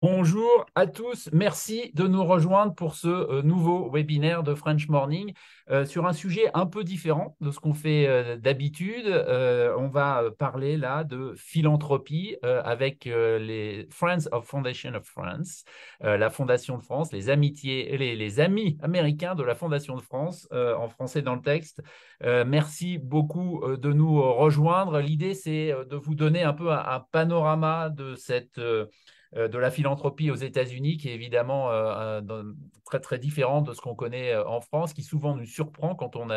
Bonjour à tous, merci de nous rejoindre pour ce nouveau webinaire de French Morning sur un sujet un peu différent de ce qu'on fait d'habitude. On va parler là de philanthropie avec les Friends of Foundation of France, la Fondation de France, les amitiés, les amis américains de la Fondation de France, en français dans le texte. Merci beaucoup de nous rejoindre. L'idée, c'est de vous donner un peu un panorama de de la philanthropie aux États-Unis, qui est évidemment très très différente de ce qu'on connaît en France, qui souvent nous surprend quand on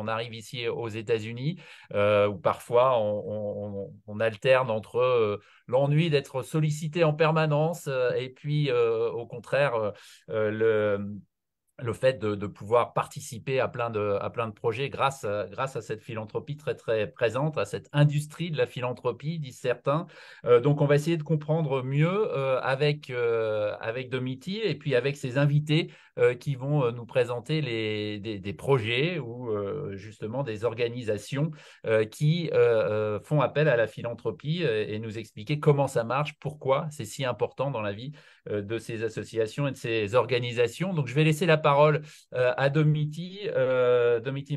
arrive ici aux États-Unis, où parfois on alterne entre l'ennui d'être sollicité en permanence et puis au contraire le fait de pouvoir participer à plein de projets grâce à cette philanthropie très, très présente, à cette industrie de la philanthropie, disent certains. Donc, on va essayer de comprendre mieux avec Domiti et puis avec ses invités qui vont nous présenter des projets ou justement des organisations qui font appel à la philanthropie et nous expliquer comment ça marche, pourquoi c'est si important dans la vie de ces associations et de ces organisations. Donc, je vais laisser la parole à Domiti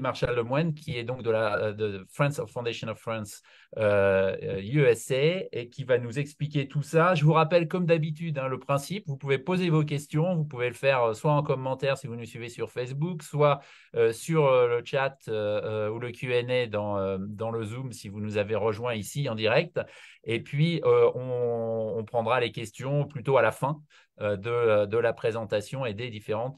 Marshall Lemoine, qui est donc de Friends of Foundation of France USA et qui va nous expliquer tout ça. Je vous rappelle, comme d'habitude, hein, le principe. Vous pouvez poser vos questions. Vous pouvez le faire soit en commentaire si vous nous suivez sur Facebook, soit sur le chat ou le Q&A dans le Zoom si vous nous avez rejoints ici en direct. Et puis, on prendra les questions plutôt à la fin de la présentation et des différentes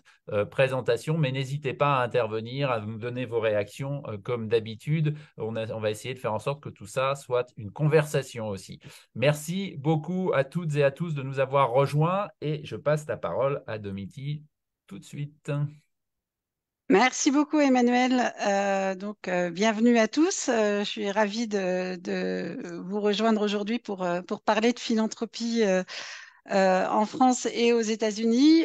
présentations. Mais n'hésitez pas à intervenir, à nous donner vos réactions comme d'habitude. On va essayer de faire en sorte que tout ça soit une conversation aussi. Merci beaucoup à toutes et à tous de nous avoir rejoints et je passe la parole à Domiti tout de suite. Merci beaucoup, Emmanuel. Bienvenue à tous. Je suis ravie de vous rejoindre aujourd'hui pour parler de philanthropie en France et aux États-Unis.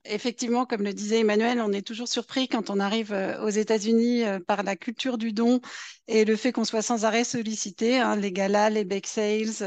Effectivement, comme le disait Emmanuel, on est toujours surpris quand on arrive aux États-Unis par la culture du don et le fait qu'on soit sans arrêt sollicité, hein, les galas, les bake sales,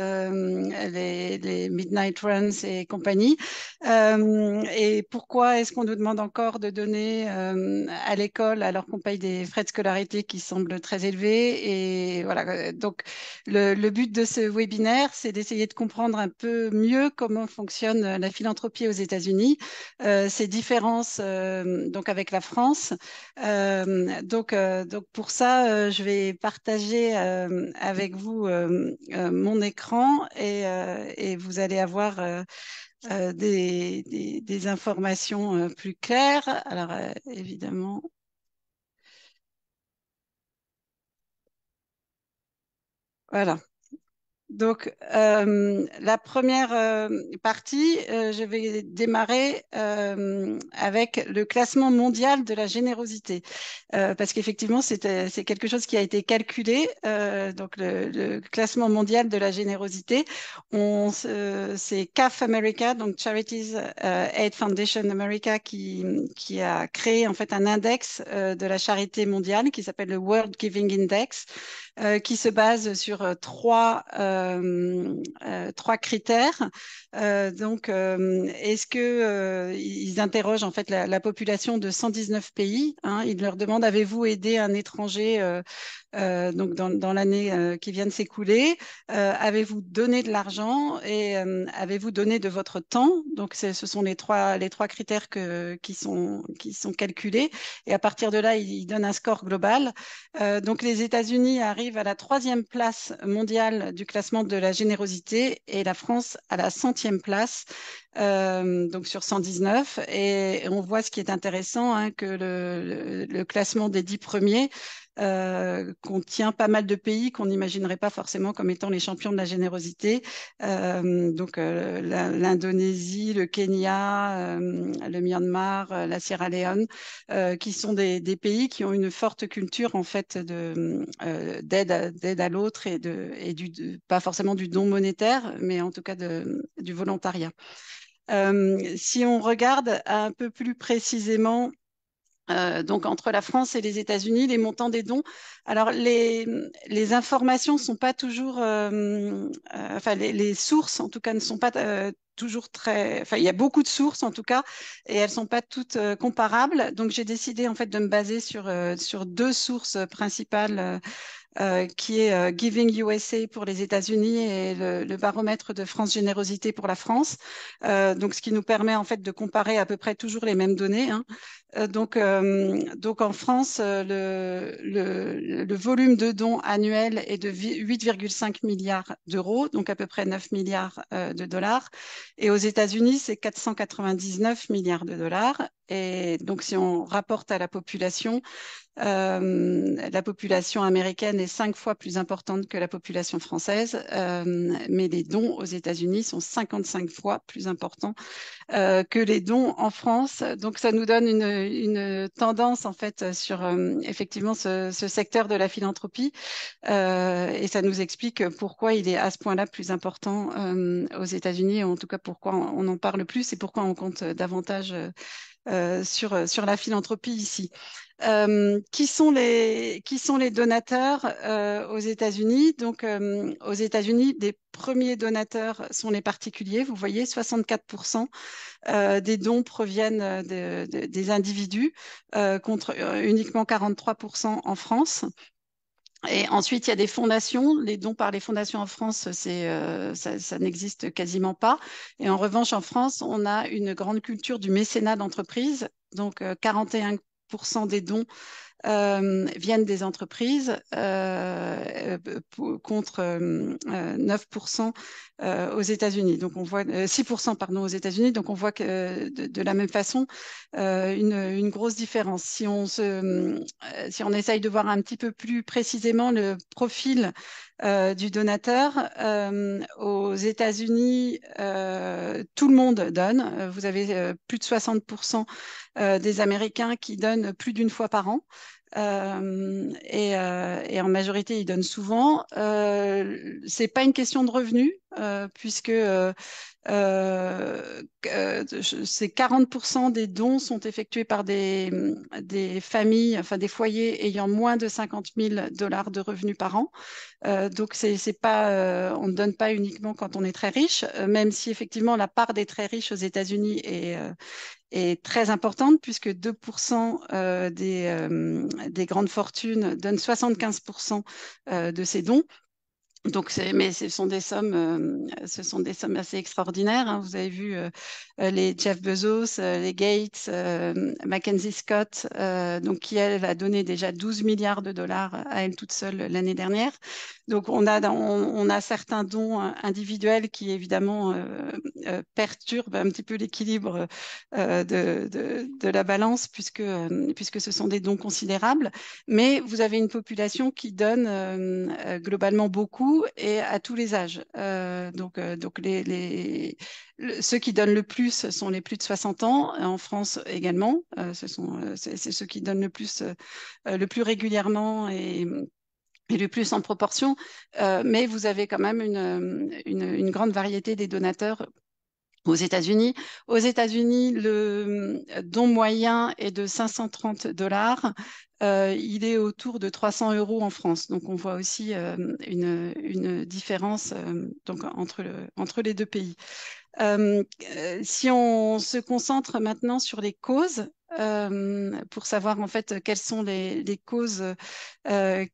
les midnight runs et compagnie. Et pourquoi est-ce qu'on nous demande encore de donner à l'école alors qu'on paye des frais de scolarité qui semblent très élevés? Et voilà. Donc, le but de ce webinaire, c'est d'essayer de comprendre un peu mieux comment fonctionne la philanthropie aux États-Unis, ses différences donc avec la France. Donc pour ça, je vais partager avec vous mon écran et vous allez avoir des informations plus claires. Alors évidemment, voilà. Donc, la première partie, je vais démarrer avec le classement mondial de la générosité, parce qu'effectivement, c'est quelque chose qui a été calculé. Donc, le classement mondial de la générosité, c'est CAF America, donc Charities Aid Foundation America, qui a créé en fait un index de la charité mondiale qui s'appelle le World Giving Index, qui se base sur trois critères. Est-ce que ils interrogent en fait la population de 119 pays, hein, ils leur demandent avez-vous aidé un étranger donc dans l'année qui vient de s'écouler, avez-vous donné de l'argent et avez-vous donné de votre temps? Donc ce sont les trois critères qui sont calculés et à partir de là, ils donnent un score global. Donc les États-Unis arrivent à la troisième place mondiale du classement de la générosité et la France à la centième place, donc sur 119. Et on voit ce qui est intéressant, hein, que le classement des 10 premiers contient pas mal de pays qu'on n'imaginerait pas forcément comme étant les champions de la générosité. L'Indonésie, le Kenya, le Myanmar, la Sierra Leone, qui sont des pays qui ont une forte culture en fait d'aide à l'autre pas forcément du don monétaire, mais en tout cas du volontariat. Si on regarde un peu plus précisément Donc entre la France et les États-Unis, les montants des dons. Alors les informations sont pas toujours, enfin les sources en tout cas ne sont pas toujours très, enfin il y a beaucoup de sources en tout cas et elles sont pas toutes comparables. Donc j'ai décidé en fait de me baser sur deux sources principales. Qui est Giving USA pour les États-Unis et le baromètre de France Générosité pour la France. Donc, ce qui nous permet en fait de comparer à peu près toujours les mêmes données, hein. Donc en France, le volume de dons annuel est de 8,5 milliards d'euros, donc à peu près 9 milliards de dollars. Et aux États-Unis, c'est 499 milliards de dollars. Et donc, si on rapporte à la population américaine est 5 fois plus importante que la population française, mais les dons aux États-Unis sont 55 fois plus importants que les dons en France. Donc, ça nous donne une tendance en fait sur effectivement ce secteur de la philanthropie et ça nous explique pourquoi il est à ce point-là plus important aux États-Unis, en tout cas pourquoi on en parle plus et pourquoi on compte davantage sur la philanthropie ici. Qui sont les donateurs aux États-Unis? Donc, aux États-Unis, les premiers donateurs sont les particuliers. Vous voyez, 64% des dons proviennent des individus, contre uniquement 43% en France. Et ensuite, il y a des fondations. Les dons par les fondations en France, ça n'existe quasiment pas. Et en revanche, en France, on a une grande culture du mécénat d'entreprise. Donc, 41% des dons viennent des entreprises contre 9% aux États-Unis. Donc on voit 6% pardon aux États-Unis. Donc on voit que de la même façon une grosse différence. Si on essaye de voir un petit peu plus précisément le profil du donateur, aux États-Unis, tout le monde donne. Vous avez plus de 60% des Américains qui donnent plus d'une fois par an. Et en majorité, ils donnent souvent. C'est pas une question de revenus, puisque c'est 40% des dons sont effectués par des familles, enfin des foyers ayant moins de 50 000 dollars de revenus par an. Donc, c'est pas, on ne donne pas uniquement quand on est très riche, même si effectivement la part des très riches aux États-Unis est très importante, puisque 2% des grandes fortunes donnent 75% de ces dons. Donc, mais ce sont des sommes assez extraordinaires, hein. Vous avez vu les Jeff Bezos, les Gates, Mackenzie Scott, donc qui elle a donné déjà 12 milliards de dollars à elle toute seule l'année dernière. Donc, on a certains dons individuels qui évidemment perturbent un petit peu l'équilibre de la balance, puisque ce sont des dons considérables. Mais vous avez une population qui donne globalement beaucoup et à tous les âges. Donc ceux qui donnent le plus sont les plus de 60 ans, en France également. C'est ceux qui donnent le plus régulièrement et le plus en proportion. Mais vous avez quand même une grande variété des donateurs aux États-Unis. Aux États-Unis, le don moyen est de 530 dollars. Il est autour de 300 euros en France. Donc, on voit aussi une différence donc, entre les deux pays. Si on se concentre maintenant sur les causes, pour savoir en fait quelles sont les causes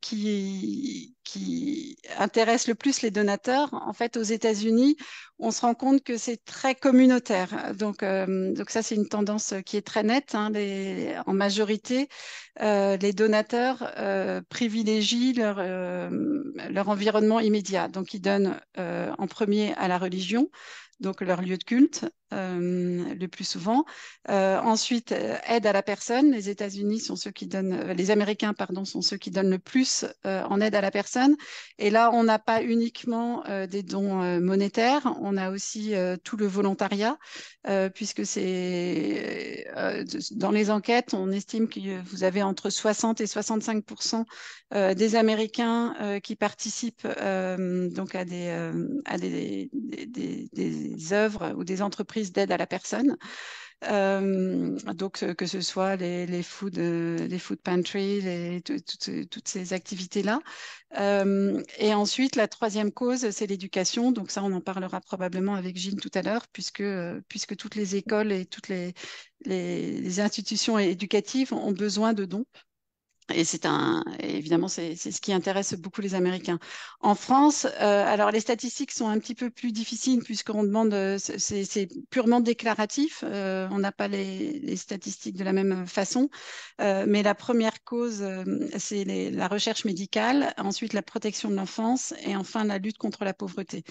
qui intéressent le plus les donateurs, en fait aux États-Unis, on se rend compte que c'est très communautaire. Donc ça, c'est une tendance qui est très nette, hein. En majorité, les donateurs privilégient leur environnement immédiat. Donc, ils donnent en premier à la religion, donc leur lieu de culte, le plus souvent. Ensuite, aide à la personne. Les États-Unis sont ceux qui donnent, les Américains, pardon, sont ceux qui donnent le plus en aide à la personne. Et là, on n'a pas uniquement des dons monétaires, on a aussi tout le volontariat, puisque dans les enquêtes, on estime que vous avez entre 60 et 65% des Américains qui participent donc à des œuvres ou des entreprises d'aide à la personne. Donc, que ce soit les food pantries, toutes ces activités-là. Et ensuite, la troisième cause, c'est l'éducation. Donc ça, on en parlera probablement avec Gilles tout à l'heure, puisque toutes les écoles et toutes les institutions éducatives ont besoin de dons. Et évidemment, c'est ce qui intéresse beaucoup les Américains. En France, alors les statistiques sont un petit peu plus difficiles puisqu'on demande, c'est purement déclaratif. On n'a pas les statistiques de la même façon. Mais la première cause, c'est la recherche médicale, ensuite la protection de l'enfance et enfin la lutte contre la pauvreté.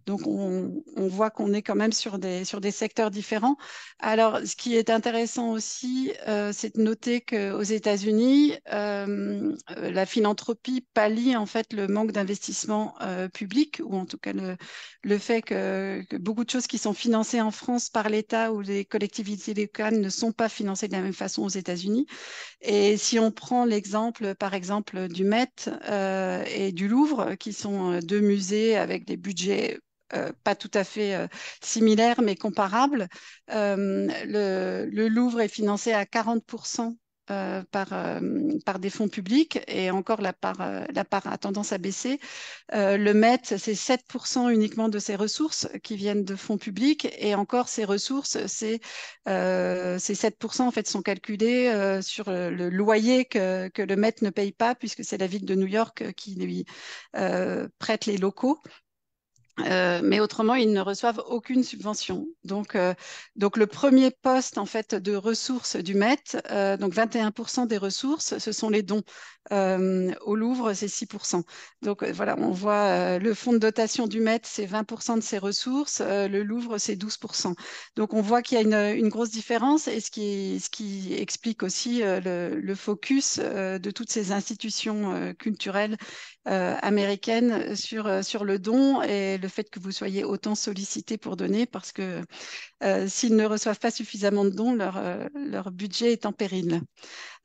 Donc, on voit qu'on est quand même sur des secteurs différents. Alors, ce qui est intéressant aussi, c'est de noter qu'aux États-Unis, la philanthropie pallie en fait le manque d'investissement public, ou en tout cas le fait que beaucoup de choses qui sont financées en France par l'État ou les collectivités locales ne sont pas financées de la même façon aux États-Unis. Et si on prend l'exemple, par exemple, du Met et du Louvre, qui sont deux musées avec des budgets pas tout à fait similaires, mais comparables, le Louvre est financé à 40% par des fonds publics et encore la part a tendance à baisser. Le Met, c'est 7% uniquement de ses ressources qui viennent de fonds publics et encore ces ressources, ces 7% en fait sont calculés sur le loyer que le Met ne paye pas puisque c'est la ville de New York qui lui prête les locaux. Mais autrement, ils ne reçoivent aucune subvention. Donc le premier poste en fait de ressources du Met, donc 21% des ressources, ce sont les dons. Au Louvre, c'est 6%. Donc voilà, on voit le fonds de dotation du Met, c'est 20% de ses ressources. Le Louvre, c'est 12%. Donc on voit qu'il y a une grosse différence et ce qui explique aussi le focus de toutes ces institutions culturelles américaine sur le don et le fait que vous soyez autant sollicité pour donner parce que s'ils ne reçoivent pas suffisamment de dons, leur budget est en péril.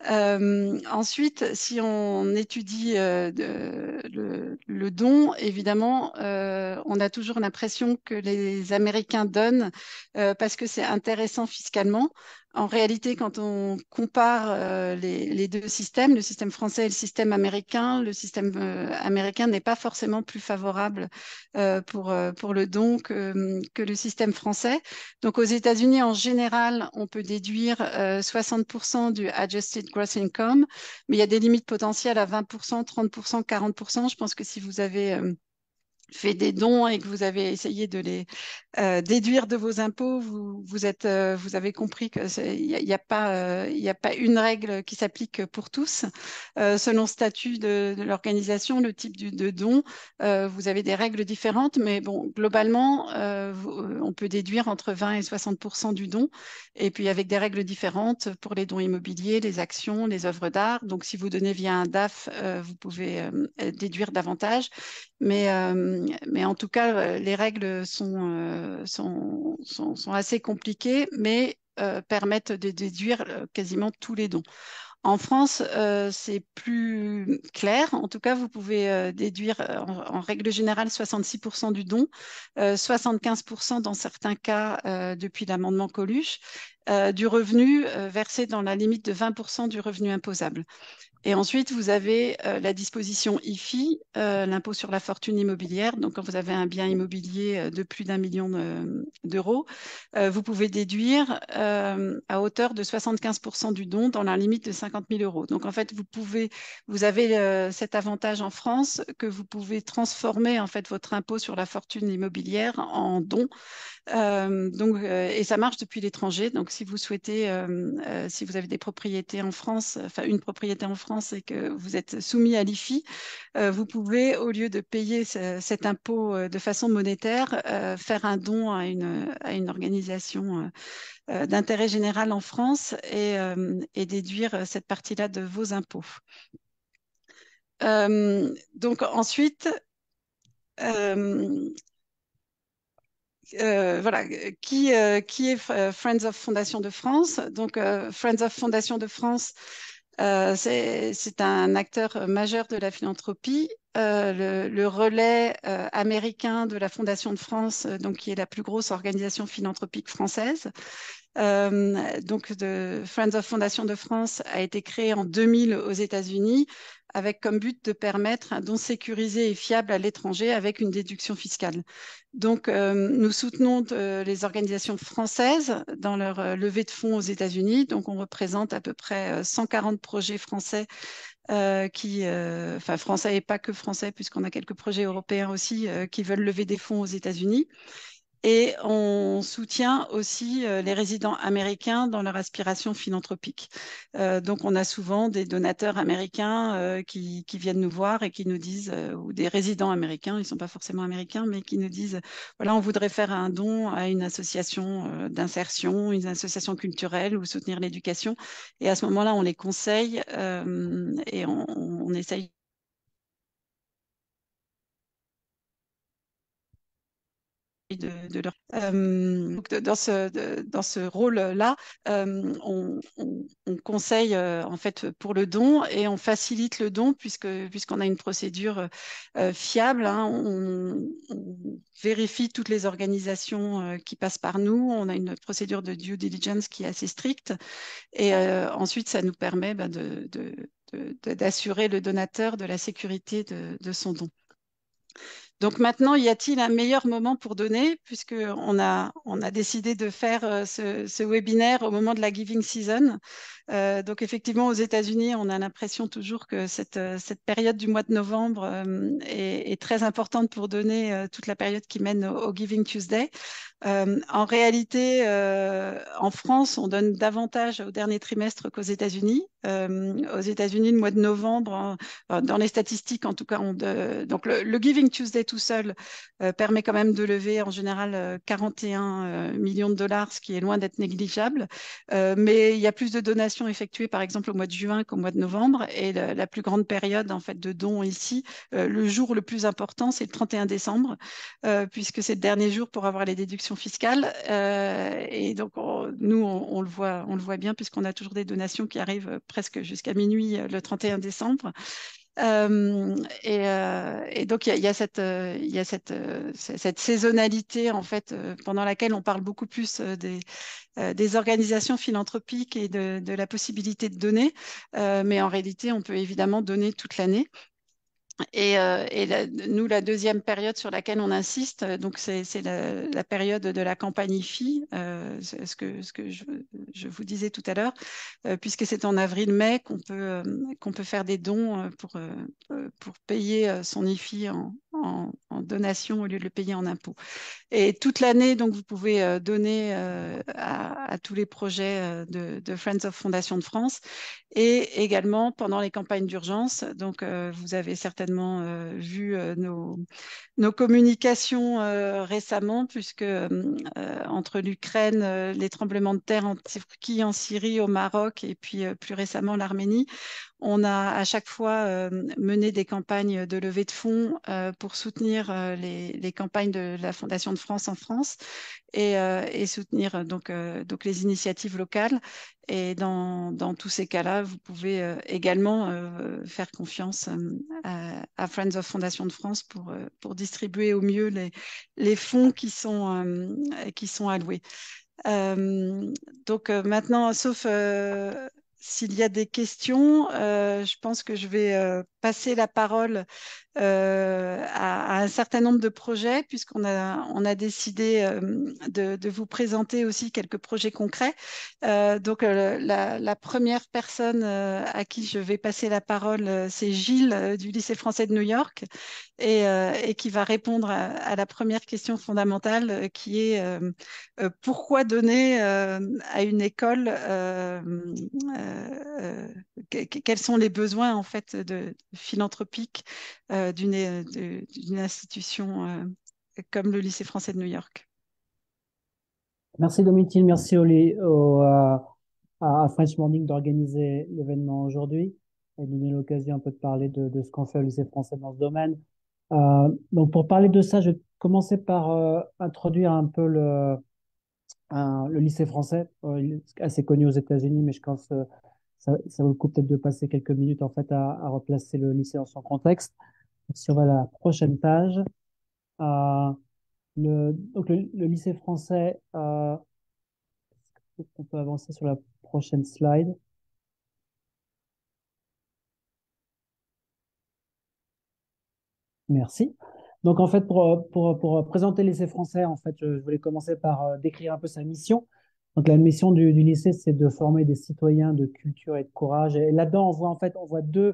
Ensuite, si on étudie le don, évidemment, on a toujours l'impression que les Américains donnent parce que c'est intéressant fiscalement. En réalité, quand on compare les deux systèmes, le système français et le système américain n'est pas forcément plus favorable pour le don que le système français. Donc aux États-Unis, en général, on peut déduire 60% du adjusted gross income, mais il y a des limites potentielles à 20%, 30%, 40%. Je pense que si vous avez fait des dons et que vous avez essayé de les déduire de vos impôts, vous avez compris que il y a pas une règle qui s'applique pour tous. Selon le statut de l'organisation, le type de don, vous avez des règles différentes, mais bon, globalement, on peut déduire entre 20 et 60% du don, et puis avec des règles différentes pour les dons immobiliers, les actions, les œuvres d'art. Donc, si vous donnez via un DAF, vous pouvez déduire davantage. Mais en tout cas, les règles sont assez compliquées, mais permettent de déduire quasiment tous les dons. En France, c'est plus clair. En tout cas, vous pouvez déduire en règle générale 66% du don, 75% dans certains cas depuis l'amendement Coluche, du revenu versé dans la limite de 20% du revenu imposable. Et ensuite, vous avez la disposition IFI, l'impôt sur la fortune immobilière. Donc, quand vous avez un bien immobilier de plus d'1 million d'euros, vous pouvez déduire à hauteur de 75% du don dans la limite de 50 000 euros. Donc, en fait, vous avez cet avantage en France que vous pouvez transformer en fait votre impôt sur la fortune immobilière en don et ça marche depuis l'étranger. Donc, si vous souhaitez, si vous avez des propriétés en France, enfin une propriété en France et que vous êtes soumis à l'IFI, vous pouvez, au lieu de payer cet impôt de façon monétaire, faire un don à une organisation d'intérêt général en France et déduire cette partie-là de vos impôts. Donc ensuite, euh, voilà, qui est Friends of Fondation de France? Donc, Friends of Fondation de France, C'est un acteur majeur de la philanthropie. Le relais américain de la Fondation de France, donc qui est la plus grosse organisation philanthropique française. Donc, de Friends of Fondation de France a été créé en 2000 aux États-Unis avec comme but de permettre un don sécurisé et fiable à l'étranger avec une déduction fiscale. Donc, nous soutenons les organisations françaises dans leur levée de fonds aux États-Unis. Donc, on représente à peu près 140 projets français enfin français et pas que français, puisqu'on a quelques projets européens aussi qui veulent lever des fonds aux États-Unis. Et on soutient aussi les résidents américains dans leur aspiration philanthropique. Donc, on a souvent des donateurs américains qui viennent nous voir et qui nous disent, ou des résidents américains, ils ne sont pas forcément américains, mais qui nous disent, voilà, on voudrait faire un don à une association d'insertion, une association culturelle ou soutenir l'éducation. Et à ce moment-là, on les conseille et on essaye de leur... donc dans ce rôle-là, on conseille en fait pour le don et on facilite le don puisqu'on a une procédure fiable. Hein. On vérifie toutes les organisations qui passent par nous. On a une procédure de due diligence qui est assez stricte et ensuite ça nous permet d'assurer le donateur de la sécurité de son don. Donc maintenant, y a-t-il un meilleur moment pour donner, on a décidé de faire ce webinaire au moment de la giving season. Donc effectivement, aux États-Unis, on a l'impression toujours que cette période du mois de novembre est très importante pour donner toute la période qui mène au Giving Tuesday. En réalité, en France, on donne davantage au dernier trimestre qu'aux États-Unis. Aux États-Unis, le mois de novembre, dans les statistiques en tout cas, donc le Giving Tuesday tout seul permet quand même de lever en général 41 millions de dollars, ce qui est loin d'être négligeable. Mais il y a plus de donations effectuées par exemple au mois de juin qu'au mois de novembre. Et la plus grande période en fait de dons ici, le jour le plus important, c'est le 31 décembre, puisque c'est le dernier jour pour avoir les déductions fiscales. Et donc nous, on le voit bien puisqu'on a toujours des donations qui arrivent presque jusqu'à minuit le 31 décembre. Et donc, il y a cette saisonnalité en fait pendant laquelle on parle beaucoup plus des organisations philanthropiques et de la possibilité de donner. Mais en réalité, on peut évidemment donner toute l'année. Nous, la deuxième période sur laquelle on insiste, donc c'est la période de la campagne IFI, ce que je vous disais tout à l'heure, puisque c'est en avril-mai qu'on peut faire des dons pour payer son IFI en donation au lieu de le payer en impôt. Et toute l'année, donc, vous pouvez donner à tous les projets de Friends of Fondation de France et également pendant les campagnes d'urgence. Donc, vous avez certainement vu nos communications récemment, puisque entre l'Ukraine, les tremblements de terre en Turquie, en Syrie, au Maroc et puis plus récemment l'Arménie, on a à chaque fois mené des campagnes de levée de fonds pour soutenir les campagnes de la Fondation de France en France et soutenir donc les initiatives locales. Et dans tous ces cas-là, vous pouvez également faire confiance à Friends of Fondation de France pour distribuer au mieux les fonds qui sont alloués. Donc maintenant, sauf s'il y a des questions, je pense que je vais passer la parole à un certain nombre de projets, on a décidé de vous présenter aussi quelques projets concrets. Donc, la première personne à qui je vais passer la parole, c'est Gilles du lycée français de New York et qui va répondre à la première question fondamentale qui est pourquoi donner à une école quels sont les besoins en fait philanthropiques d'une institution comme le lycée français de New York. Merci Domitille, merci à French Morning d'organiser l'événement aujourd'hui et de donner l'occasion un peu de parler de ce qu'on fait au lycée français dans ce domaine. Donc pour parler de ça, je vais commencer par introduire un peu le lycée français, il est assez connu aux États-Unis, mais je pense ça vaut le coup peut-être de passer quelques minutes en fait à replacer le lycée dans son contexte. Si on va à la prochaine page, donc le lycée français, on peut avancer sur la prochaine slide. Merci. Donc, en fait, pour présenter le lycée français, en fait, je voulais commencer par décrire un peu sa mission. Donc, la mission du lycée, c'est de former des citoyens de culture et de courage. Et là-dedans, on voit je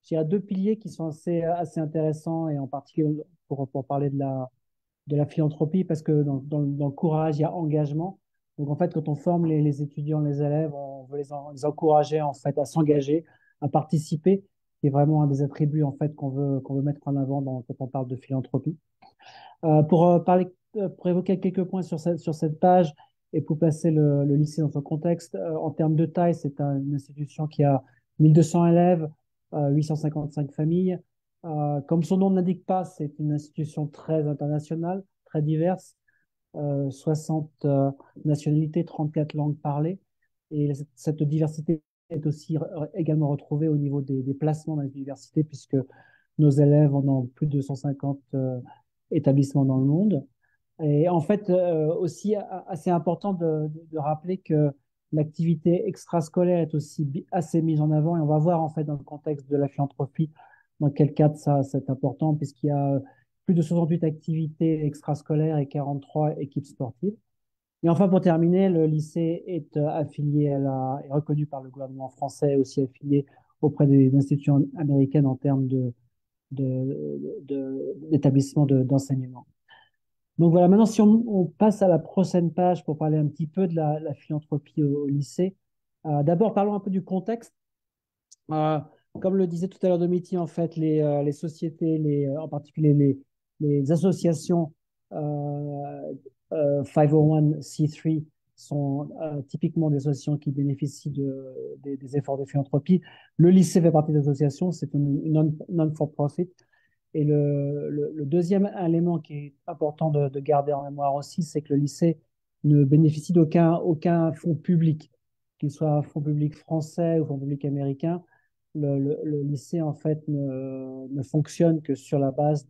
dirais deux piliers qui sont assez intéressants, et en particulier pour parler de la philanthropie, parce que dans le courage, il y a engagement. Donc, en fait, quand on forme les étudiants, les élèves, on veut les encourager, en fait, à s'engager, à participer, qui est vraiment un des attributs, en fait, qu'on veut mettre en avant quand on parle de philanthropie. Pour évoquer quelques points sur cette page et pour placer le lycée dans son contexte, en termes de taille, c'est une institution qui a 1200 élèves, 855 familles. Comme son nom ne l'indique pas, c'est une institution très internationale, très diverse, 60 nationalités, 34 langues parlées. Et cette diversité est aussi également retrouvée au niveau des placements dans les universités, puisque nos élèves en ont plus de 150 établissements dans le monde. Et en fait, aussi assez important de rappeler que l'activité extrascolaire est aussi assez mise en avant, et on va voir en fait dans le contexte de la philanthropie dans quel cadre ça c'est important, puisqu'il y a plus de 68 activités extrascolaires et 43 équipes sportives. Et enfin, pour terminer, le lycée est affilié est reconnu par le gouvernement français, aussi affilié auprès des institutions américaines en termes d'établissements d'enseignement. Donc voilà, maintenant si on passe à la prochaine page pour parler un petit peu de la philanthropie au lycée. D'abord, parlons un peu du contexte. Euh, Comme le disait tout à l'heure Domiti, en fait, les sociétés, en particulier les associations 501c3 sont typiquement des associations qui bénéficient des efforts de philanthropie. Le lycée fait partie des associations, c'est une non-for-profit. Et le deuxième élément qui est important de garder en mémoire aussi, c'est que le lycée ne bénéficie aucun fonds public, qu'il soit fonds public français ou fonds public américain. Le lycée, en fait, ne fonctionne que sur la base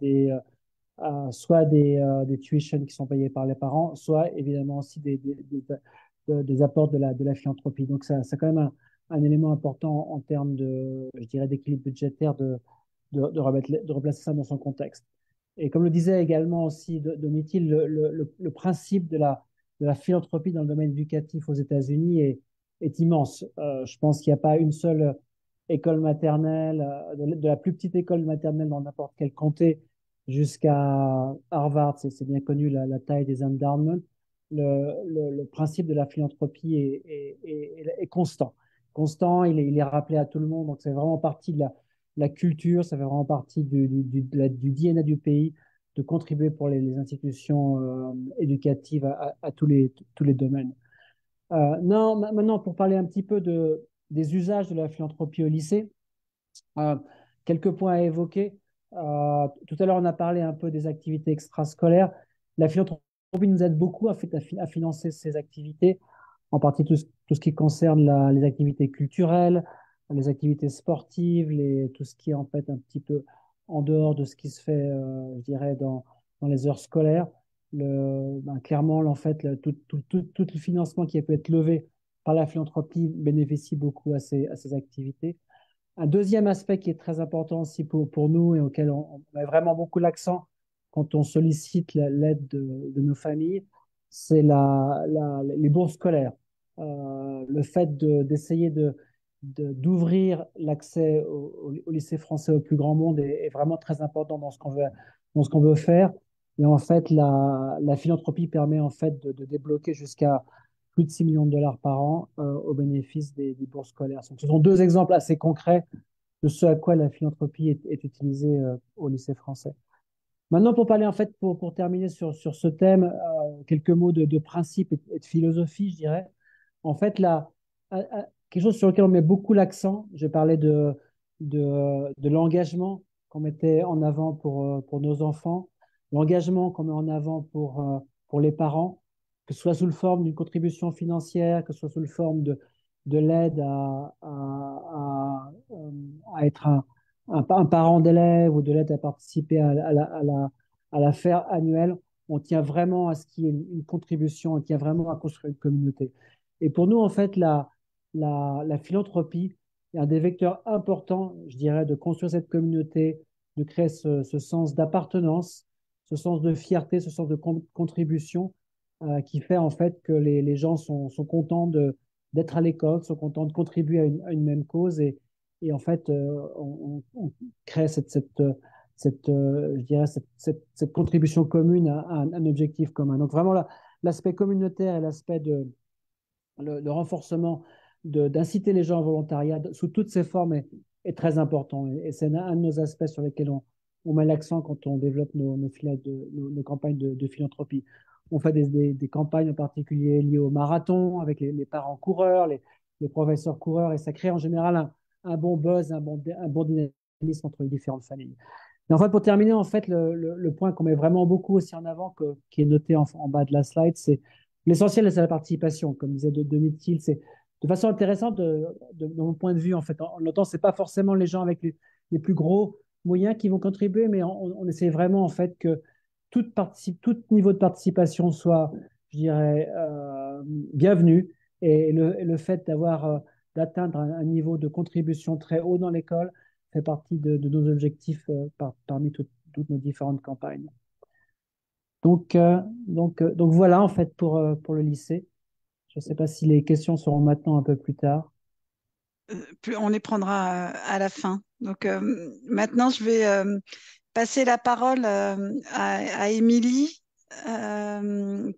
soit des tuitions qui sont payées par les parents, soit évidemment aussi des apports de la philanthropie. Donc, c'est quand même un élément important en termes je dirais, d'équilibre budgétaire de replacer ça dans son contexte. Et comme le disait également aussi Domitil, le principe de la philanthropie dans le domaine éducatif aux États-Unis est immense. Je pense qu'il n'y a pas une seule école maternelle, de la plus petite école maternelle dans n'importe quel comté jusqu'à Harvard, c'est bien connu la taille des endowments. Le principe de la philanthropie est constant. Constant, il est rappelé à tout le monde, donc c'est vraiment partie de la culture, ça fait vraiment partie du DNA du pays de contribuer pour les institutions éducatives à tous les domaines. Non, maintenant, pour parler un petit peu des usages de la philanthropie au lycée, euh, quelques points à évoquer. Tout à l'heure, on a parlé un peu des activités extrascolaires. La philanthropie nous aide beaucoup à financer ces activités, en partie tout ce qui concerne les activités culturelles, les activités sportives, tout ce qui est en fait un petit peu en dehors de ce qui se fait, je dirais, dans les heures scolaires. Clairement, en fait, tout le financement qui peut être levé par la philanthropie bénéficie beaucoup à ces activités. Un deuxième aspect qui est très important aussi pour nous et auquel on met vraiment beaucoup l'accent quand on sollicite l'aide de nos familles, c'est les bourses scolaires. Le fait d'essayer d'ouvrir l'accès au lycée français au plus grand monde est vraiment très important dans ce qu'on veut faire. Et en fait, la philanthropie permet en fait de débloquer jusqu'à plus de 6 millions de dollars par an au bénéfice des bourses scolaires. Donc, ce sont deux exemples assez concrets de ce à quoi la philanthropie est utilisée au lycée français. Maintenant, pour parler en fait, pour terminer sur ce thème, quelques mots de principe et de philosophie, je dirais. En fait, quelque chose sur lequel on met beaucoup l'accent, j'ai parlé de l'engagement qu'on mettait en avant pour nos enfants, l'engagement qu'on met en avant pour les parents, que ce soit sous le forme d'une contribution financière, que ce soit sous le forme de l'aide à être un parent d'élève ou de l'aide à participer à la faire annuelle, on tient vraiment à ce qu'il y ait une contribution, on tient vraiment à construire une communauté. Et pour nous, en fait, la philanthropie est un des vecteurs importants, je dirais, de construire cette communauté, de créer ce sens d'appartenance, ce sens de fierté, ce sens de contribution qui fait en fait que les gens sont contents d'être à l'école, sont contents de contribuer à une même cause et en fait, on crée je dirais cette contribution commune à un objectif commun. Donc vraiment, l'aspect communautaire et l'aspect le renforcement d'inciter les gens au volontariat sous toutes ses formes est très important. Et c'est un de nos aspects sur lesquels on met l'accent quand on développe nos campagnes de philanthropie. On fait des campagnes en particulier liées au marathon avec les parents coureurs, les professeurs coureurs, et ça crée en général un bon buzz, un bon dynamisme entre les différentes familles. Mais en fait, pour terminer, en fait, le point qu'on met vraiment beaucoup aussi en avant, qui est noté en bas de la slide, c'est l'essentiel, c'est la participation. Comme disait Domitil, c'est de façon intéressante, de mon point de vue, en fait, en notant, c'est pas forcément les gens avec les plus gros moyens qui vont contribuer, mais on essaie vraiment, en fait, que tout niveau de participation soit, je dirais, bienvenu. Et le fait d'atteindre un niveau de contribution très haut dans l'école fait partie de nos objectifs parmi toutes nos différentes campagnes. Donc voilà en fait pour le lycée. Je ne sais pas si les questions seront maintenant un peu plus tard. On les prendra à la fin. Donc maintenant, je vais passer la parole à Émilie,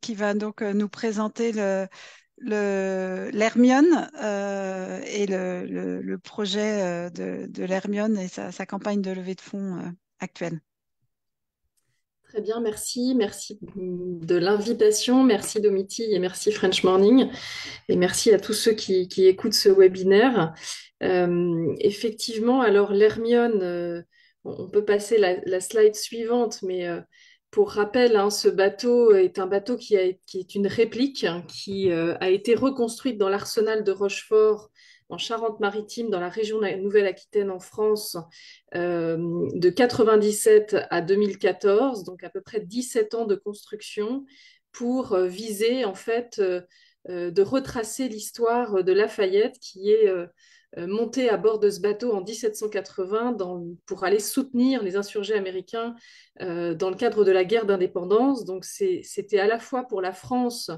qui va donc nous présenter l'Hermione et le projet de l'Hermione et sa campagne de levée de fonds actuelle. Très bien, merci. Merci de l'invitation. Merci Domiti et merci French Morning. Et merci à tous ceux qui écoutent ce webinaire. Effectivement, alors l'Hermione, on peut passer la slide suivante, mais pour rappel, hein, ce bateau est un bateau qui est une réplique hein, qui a été reconstruite dans l'arsenal de Rochefort en Charente-Maritime, dans la région de la Nouvelle-Aquitaine en France, de 97 à 2014, donc à peu près 17 ans de construction pour viser en fait de retracer l'histoire de Lafayette qui est monté à bord de ce bateau en 1780 pour aller soutenir les insurgés américains dans le cadre de la guerre d'indépendance. Donc c'était à la fois pour la France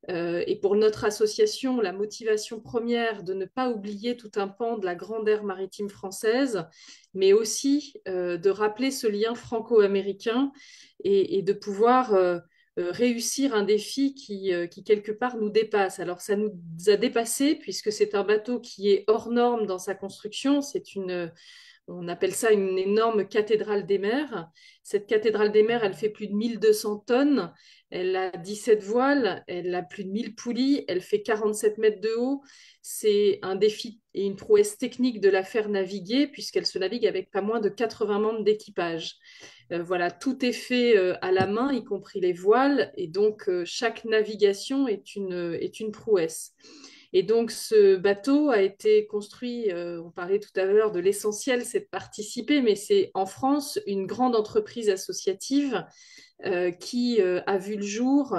et pour notre association la motivation première de ne pas oublier tout un pan de la grande ère maritime française, mais aussi de rappeler ce lien franco-américain et de pouvoir réussir un défi qui, quelque part, nous dépasse. Alors, ça nous a dépassé puisque c'est un bateau qui est hors norme dans sa construction. On appelle ça une énorme cathédrale des mers. Cette cathédrale des mers, elle fait plus de 1200 tonnes. Elle a 17 voiles, elle a plus de 1000 poulies, elle fait 47 mètres de haut. C'est un défi et une prouesse technique de la faire naviguer puisqu'elle se navigue avec pas moins de 80 membres d'équipage. Voilà, tout est fait à la main, y compris les voiles, et donc chaque navigation est une prouesse. Et donc ce bateau a été construit, on parlait tout à l'heure de l'essentiel, c'est de participer, mais c'est en France une grande entreprise associative qui a vu le jour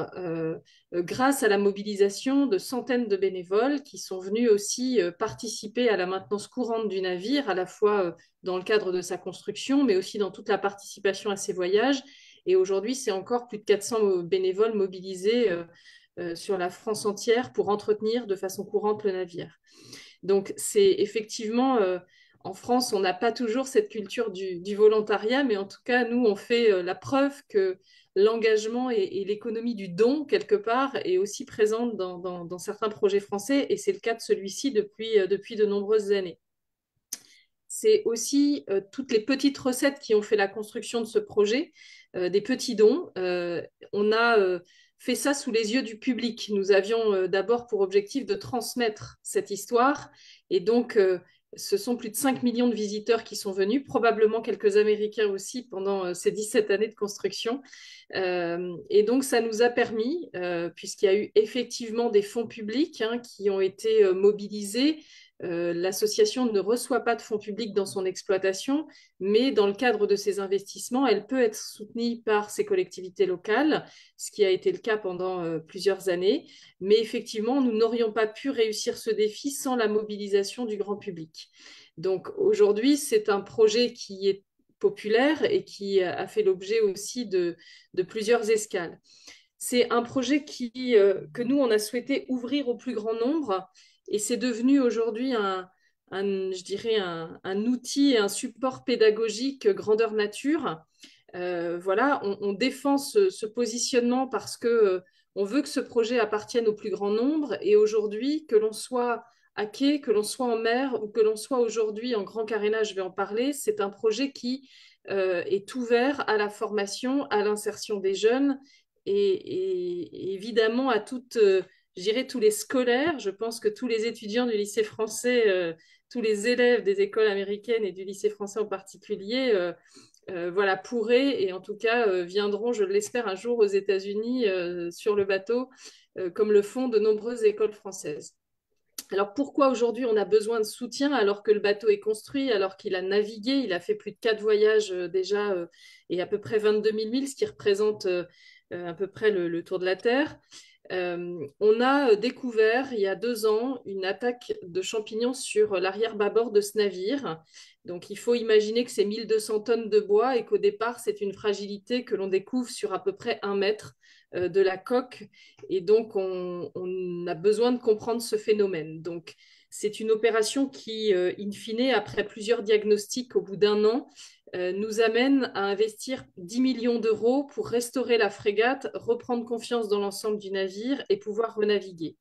grâce à la mobilisation de centaines de bénévoles qui sont venus aussi participer à la maintenance courante du navire, à la fois dans le cadre de sa construction, mais aussi dans toute la participation à ses voyages. Et aujourd'hui, c'est encore plus de 400 bénévoles mobilisés sur la France entière pour entretenir de façon courante le navire. Donc, c'est effectivement en France, on n'a pas toujours cette culture du volontariat, mais en tout cas, nous, on fait la preuve que l'engagement et l'économie du don, quelque part, est aussi présente dans certains projets français, et c'est le cas de celui-ci depuis de nombreuses années. C'est aussi toutes les petites recettes qui ont fait la construction de ce projet, des petits dons. On a fait ça sous les yeux du public. Nous avions d'abord pour objectif de transmettre cette histoire et donc ce sont plus de 5 millions de visiteurs qui sont venus, probablement quelques Américains aussi pendant ces 17 années de construction. Et donc, ça nous a permis, puisqu'il y a eu effectivement des fonds publics qui ont été mobilisés. L'association ne reçoit pas de fonds publics dans son exploitation, mais dans le cadre de ses investissements, elle peut être soutenue par ses collectivités locales, ce qui a été le cas pendant plusieurs années. Mais effectivement, nous n'aurions pas pu réussir ce défi sans la mobilisation du grand public. Donc aujourd'hui, c'est un projet qui est populaire et qui a fait l'objet aussi de plusieurs escales. C'est un projet que nous, on a souhaité ouvrir au plus grand nombre et c'est devenu aujourd'hui je dirais un outil et un support pédagogique grandeur nature. Voilà, on défend ce positionnement parce que on veut que ce projet appartienne au plus grand nombre et aujourd'hui, que l'on soit à quai, que l'on soit en mer ou que l'on soit aujourd'hui en grand carénage, je vais en parler, c'est un projet qui est ouvert à la formation, à l'insertion des jeunes et évidemment à je dirais tous les scolaires. Je pense que tous les étudiants du lycée français, tous les élèves des écoles américaines et du lycée français en particulier, voilà, pourraient et en tout cas viendront, je l'espère, un jour aux États-Unis sur le bateau, comme le font de nombreuses écoles françaises. Alors pourquoi aujourd'hui on a besoin de soutien alors que le bateau est construit, alors qu'il a navigué, il a fait plus de 4 voyages déjà et à peu près 22 000 milles, ce qui représente à peu près le tour de la Terre. On a découvert il y a 2 ans une attaque de champignons sur l'arrière-bâbord de ce navire. Donc il faut imaginer que c'est 1200 tonnes de bois et qu'au départ c'est une fragilité que l'on découvre sur à peu près 1 mètre de la coque. Et donc on a besoin de comprendre ce phénomène. Donc c'est une opération qui, in fine, après plusieurs diagnostics au bout d'1 an, nous amène à investir 10 millions d'euros pour restaurer la frégate, reprendre confiance dans l'ensemble du navire et pouvoir renaviguer.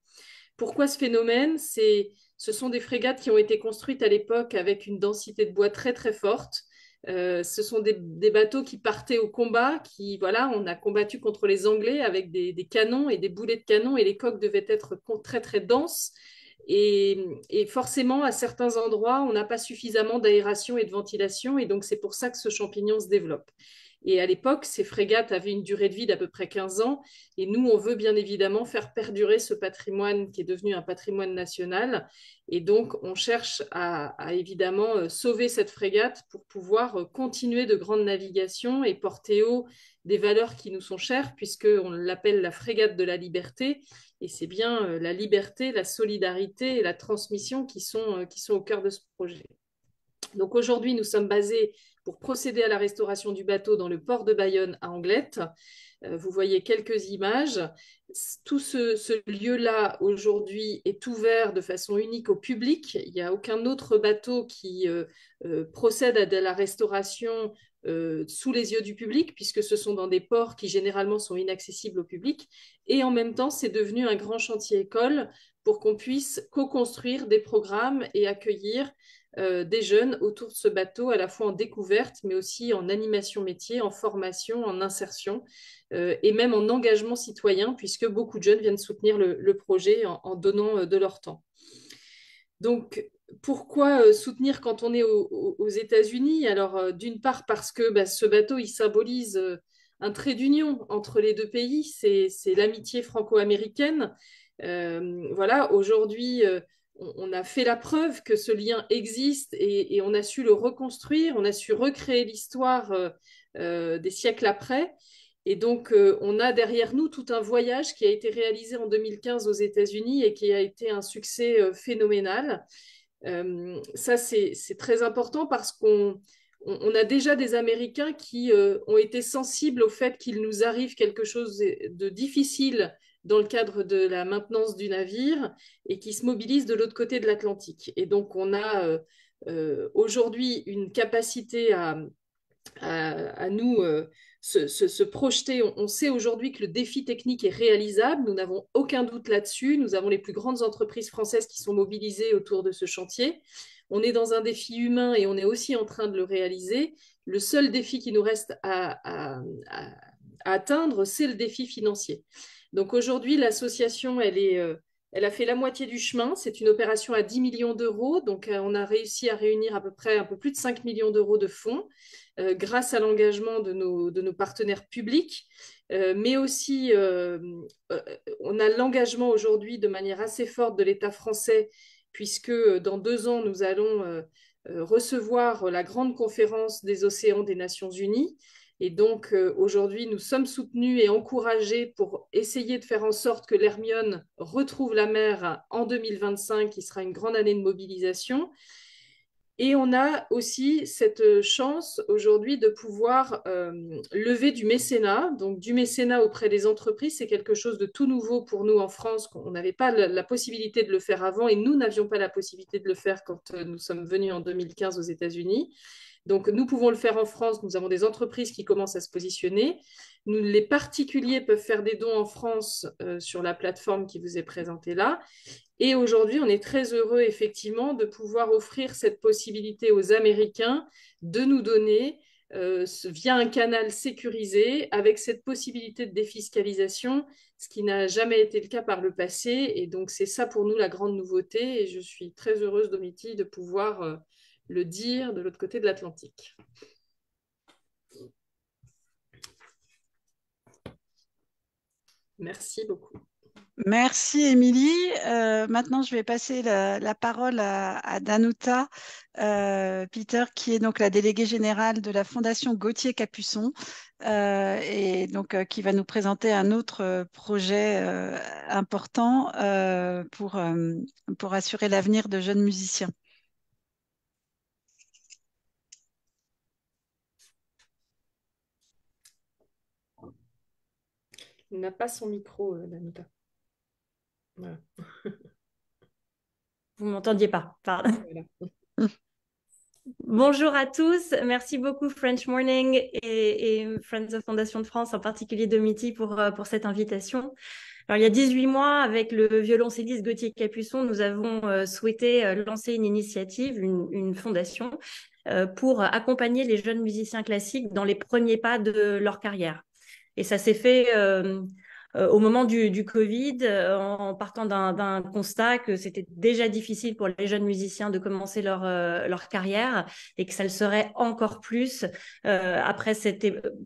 Pourquoi ce phénomène? Ce sont des frégates qui ont été construites à l'époque avec une densité de bois très très forte. Ce sont des bateaux qui partaient au combat, voilà, on a combattu contre les Anglais avec des canons et des boulets de canon et les coques devaient être très très denses. Et forcément, à certains endroits, on n'a pas suffisamment d'aération et de ventilation, et donc c'est pour ça que ce champignon se développe. Et à l'époque, ces frégates avaient une durée de vie d'à peu près 15 ans, et nous, on veut bien évidemment faire perdurer ce patrimoine qui est devenu un patrimoine national, et donc on cherche à évidemment sauver cette frégate pour pouvoir continuer de grandes navigations et porter haut des valeurs qui nous sont chères, puisqu'on l'appelle la frégate de la liberté, et c'est bien la liberté, la solidarité et la transmission qui sont au cœur de ce projet. Donc aujourd'hui, nous sommes basés pour procéder à la restauration du bateau dans le port de Bayonne à Anglette. Vous voyez quelques images. Tout ce lieu-là, aujourd'hui, est ouvert de façon unique au public. Il n'y a aucun autre bateau qui procède à de la restauration sous les yeux du public, puisque ce sont dans des ports qui généralement sont inaccessibles au public. Et en même temps, c'est devenu un grand chantier école pour qu'on puisse co-construire des programmes et accueillir des jeunes autour de ce bateau, à la fois en découverte, mais aussi en animation métier, en formation, en insertion et même en engagement citoyen, puisque beaucoup de jeunes viennent soutenir le projet en donnant de leur temps. Donc, pourquoi soutenir quand on est aux États-Unis? Alors, d'une part, parce que ce bateau, il symbolise un trait d'union entre les 2 pays, c'est l'amitié franco-américaine. Voilà, aujourd'hui, on a fait la preuve que ce lien existe et on a su le reconstruire, on a su recréer l'histoire des siècles après. Et donc, on a derrière nous tout un voyage qui a été réalisé en 2015 aux États-Unis et qui a été un succès phénoménal. Ça, c'est très important parce qu'on a déjà des Américains qui ont été sensibles au fait qu'il nous arrive quelque chose de difficile dans le cadre de la maintenance du navire et qui se mobilisent de l'autre côté de l'Atlantique. Et donc, on a aujourd'hui une capacité à nous se projeter. On sait aujourd'hui que le défi technique est réalisable, nous n'avons aucun doute là-dessus, nous avons les plus grandes entreprises françaises qui sont mobilisées autour de ce chantier. On est dans un défi humain et on est aussi en train de le réaliser. Le seul défi qui nous reste à atteindre, c'est le défi financier. Donc aujourd'hui, l'association, elle est Elle a fait la moitié du chemin. C'est une opération à 10 millions d'euros. Donc, on a réussi à réunir à peu près un peu plus de 5 millions d'euros de fonds grâce à l'engagement de nos partenaires publics. Mais aussi, on a l'engagement aujourd'hui de manière assez forte de l'État français, puisque dans 2 ans, nous allons recevoir la grande conférence des océans des Nations Unies. Et donc, aujourd'hui, nous sommes soutenus et encouragés pour essayer de faire en sorte que l'Hermione retrouve la mer en 2025, qui sera une grande année de mobilisation. Et on a aussi cette chance aujourd'hui de pouvoir lever du mécénat. Donc, du mécénat auprès des entreprises, c'est quelque chose de tout nouveau pour nous en France. On n'avait pas la possibilité de le faire avant et nous n'avions pas la possibilité de le faire quand nous sommes venus en 2015 aux États-Unis. Donc, nous pouvons le faire en France. Nous avons des entreprises qui commencent à se positionner. Les particuliers peuvent faire des dons en France sur la plateforme qui vous est présentée là. Et aujourd'hui, on est très heureux, effectivement, de pouvoir offrir cette possibilité aux Américains de nous donner, via un canal sécurisé, avec cette possibilité de défiscalisation, ce qui n'a jamais été le cas par le passé. Et donc, c'est ça pour nous la grande nouveauté. Et je suis très heureuse, Domiti, de pouvoir le dire de l'autre côté de l'Atlantique. Merci beaucoup. Merci Émilie. Maintenant, je vais passer la parole à Danuta Peter, qui est donc la déléguée générale de la Fondation Gauthier Capuçon, et donc qui va nous présenter un autre projet important pour assurer l'avenir de jeunes musiciens. Il n'a pas son micro, Danuta. Voilà. Vous ne m'entendiez pas, pardon. Voilà. Bonjour à tous, merci beaucoup French Morning et Friends of Fondation de France, en particulier Domiti pour cette invitation. Alors, il y a 18 mois, avec le violoncelliste Gauthier Capuçon, nous avons souhaité lancer une initiative, une fondation, pour accompagner les jeunes musiciens classiques dans les premiers pas de leur carrière. Et ça s'est fait au moment du Covid, en partant d'un constat que c'était déjà difficile pour les jeunes musiciens de commencer leur carrière et que ça le serait encore plus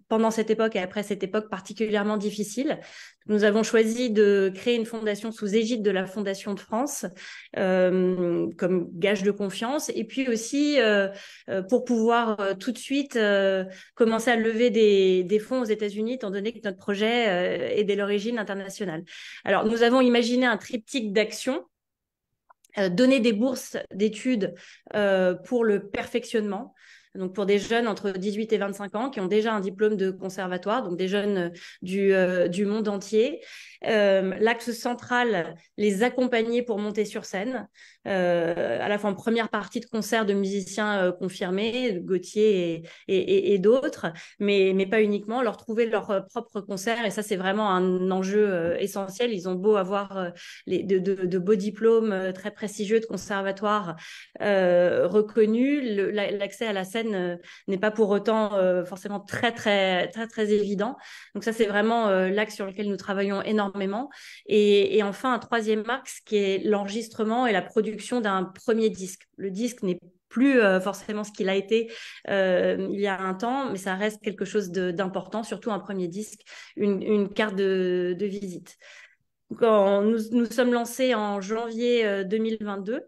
pendant cette époque et après cette époque particulièrement difficile. Nous avons choisi de créer une fondation sous égide de la Fondation de France comme gage de confiance et puis aussi pour pouvoir tout de suite commencer à lever des fonds aux États-Unis étant donné que notre projet est dès l'origine internationale. Alors, nous avons imaginé un triptyque d'actions. Donner des bourses d'études pour le perfectionnement, donc pour des jeunes entre 18 et 25 ans qui ont déjà un diplôme de conservatoire, donc des jeunes du monde entier. L'axe central, les accompagner pour monter sur scène, à la fois en première partie de concert de musiciens confirmés, Gauthier et d'autres, mais pas uniquement, leur trouver leur propre concert. Et ça, c'est vraiment un enjeu essentiel. Ils ont beau avoir de beaux diplômes très prestigieux de conservatoire reconnus, l'accès à la scène n'est pas pour autant forcément très évident. Donc ça, c'est vraiment l'axe sur lequel nous travaillons énormément. Et enfin, un troisième axe qui est l'enregistrement et la production d'un premier disque. Le disque n'est plus forcément ce qu'il a été il y a un temps, mais ça reste quelque chose d'important, surtout un premier disque, une carte de visite. Quand nous sommes lancés en janvier 2022.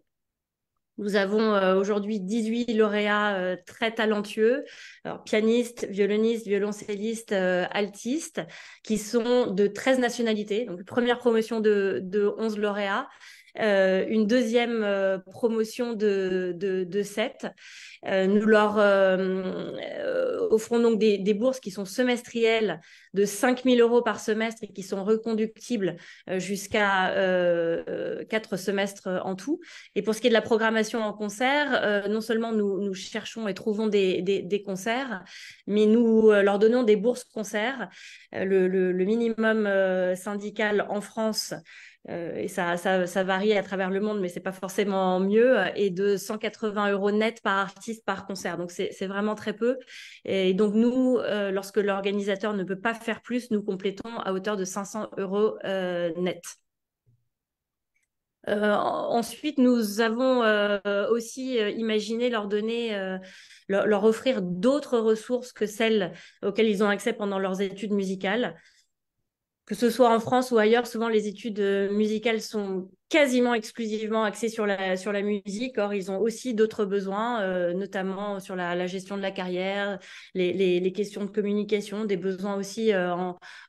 Nous avons aujourd'hui 18 lauréats très talentueux, alors, pianistes, violonistes, violoncellistes, altistes, qui sont de 13 nationalités. Donc, première promotion de 11 lauréats. Une deuxième promotion de 7. Nous leur offrons donc des bourses qui sont semestrielles de 5 000 € par semestre et qui sont reconductibles jusqu'à 4 semestres en tout. Et pour ce qui est de la programmation en concert, non seulement nous cherchons et trouvons des concerts, mais nous leur donnons des bourses concerts. Le minimum syndical en France, et ça varie à travers le monde, mais c'est pas forcément mieux, et de 180 € net par artiste par concert. Donc c'est vraiment très peu. Et donc nous, lorsque l'organisateur ne peut pas faire plus, nous complétons à hauteur de 500 € net. Ensuite, nous avons aussi imaginé leur donner, leur offrir d'autres ressources que celles auxquelles ils ont accès pendant leurs études musicales. Que ce soit en France ou ailleurs, souvent les études musicales sont quasiment exclusivement axées sur la musique. Or, ils ont aussi d'autres besoins, notamment sur la gestion de la carrière, les questions de communication, des besoins aussi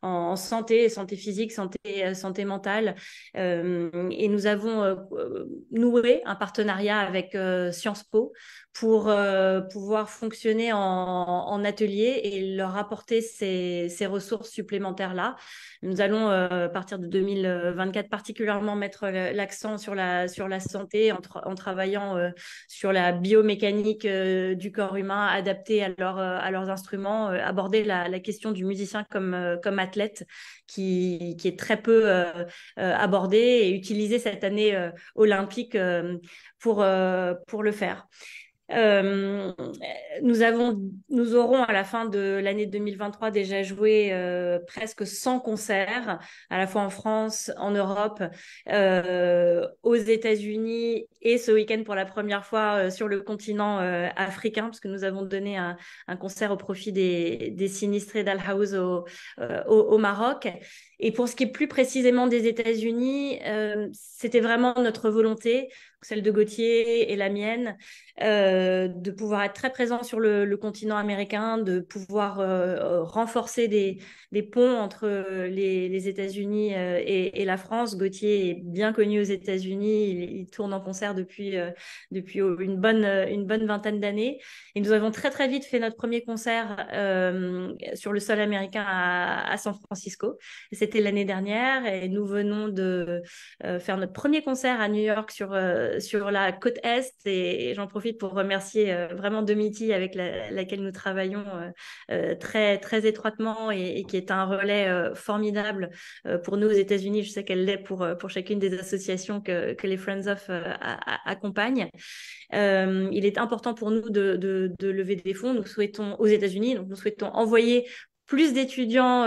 en santé, santé physique, santé mentale. Et nous avons noué un partenariat avec Sciences Po pour pouvoir fonctionner en atelier et leur apporter ces ressources supplémentaires-là. Nous allons, à partir de 2024, particulièrement mettre l'accent sur la santé en travaillant sur la biomécanique du corps humain adaptée à leurs instruments, aborder la question du musicien comme athlète qui est très peu abordée et utiliser cette année olympique pour le faire. Euh, nous aurons à la fin de l'année 2023 déjà joué presque 100 concerts, à la fois en France, en Europe, aux États-Unis et ce week-end pour la première fois sur le continent africain, parce que nous avons donné un concert au profit des sinistrés d'Al-Haouz au Maroc. Et pour ce qui est plus précisément des États-Unis, c'était vraiment notre volonté, celle de Gauthier et la mienne, de pouvoir être très présent sur le continent américain, de pouvoir renforcer des ponts entre les États-Unis et la France. Gauthier est bien connu aux États-Unis, il tourne en concert depuis une bonne vingtaine d'années. Et nous avons très très vite fait notre premier concert sur le sol américain à San Francisco. C'était l'année dernière et nous venons de faire notre premier concert à New York sur la côte Est et j'en profite pour remercier vraiment Domiti avec laquelle nous travaillons très, très étroitement et qui est un relais formidable pour nous aux États-Unis. Je sais qu'elle l'est pour chacune des associations que les Friends of accompagnent. Il est important pour nous de lever des fonds. Nous souhaitons aux États-Unis, donc nous souhaitons envoyer plus d'étudiants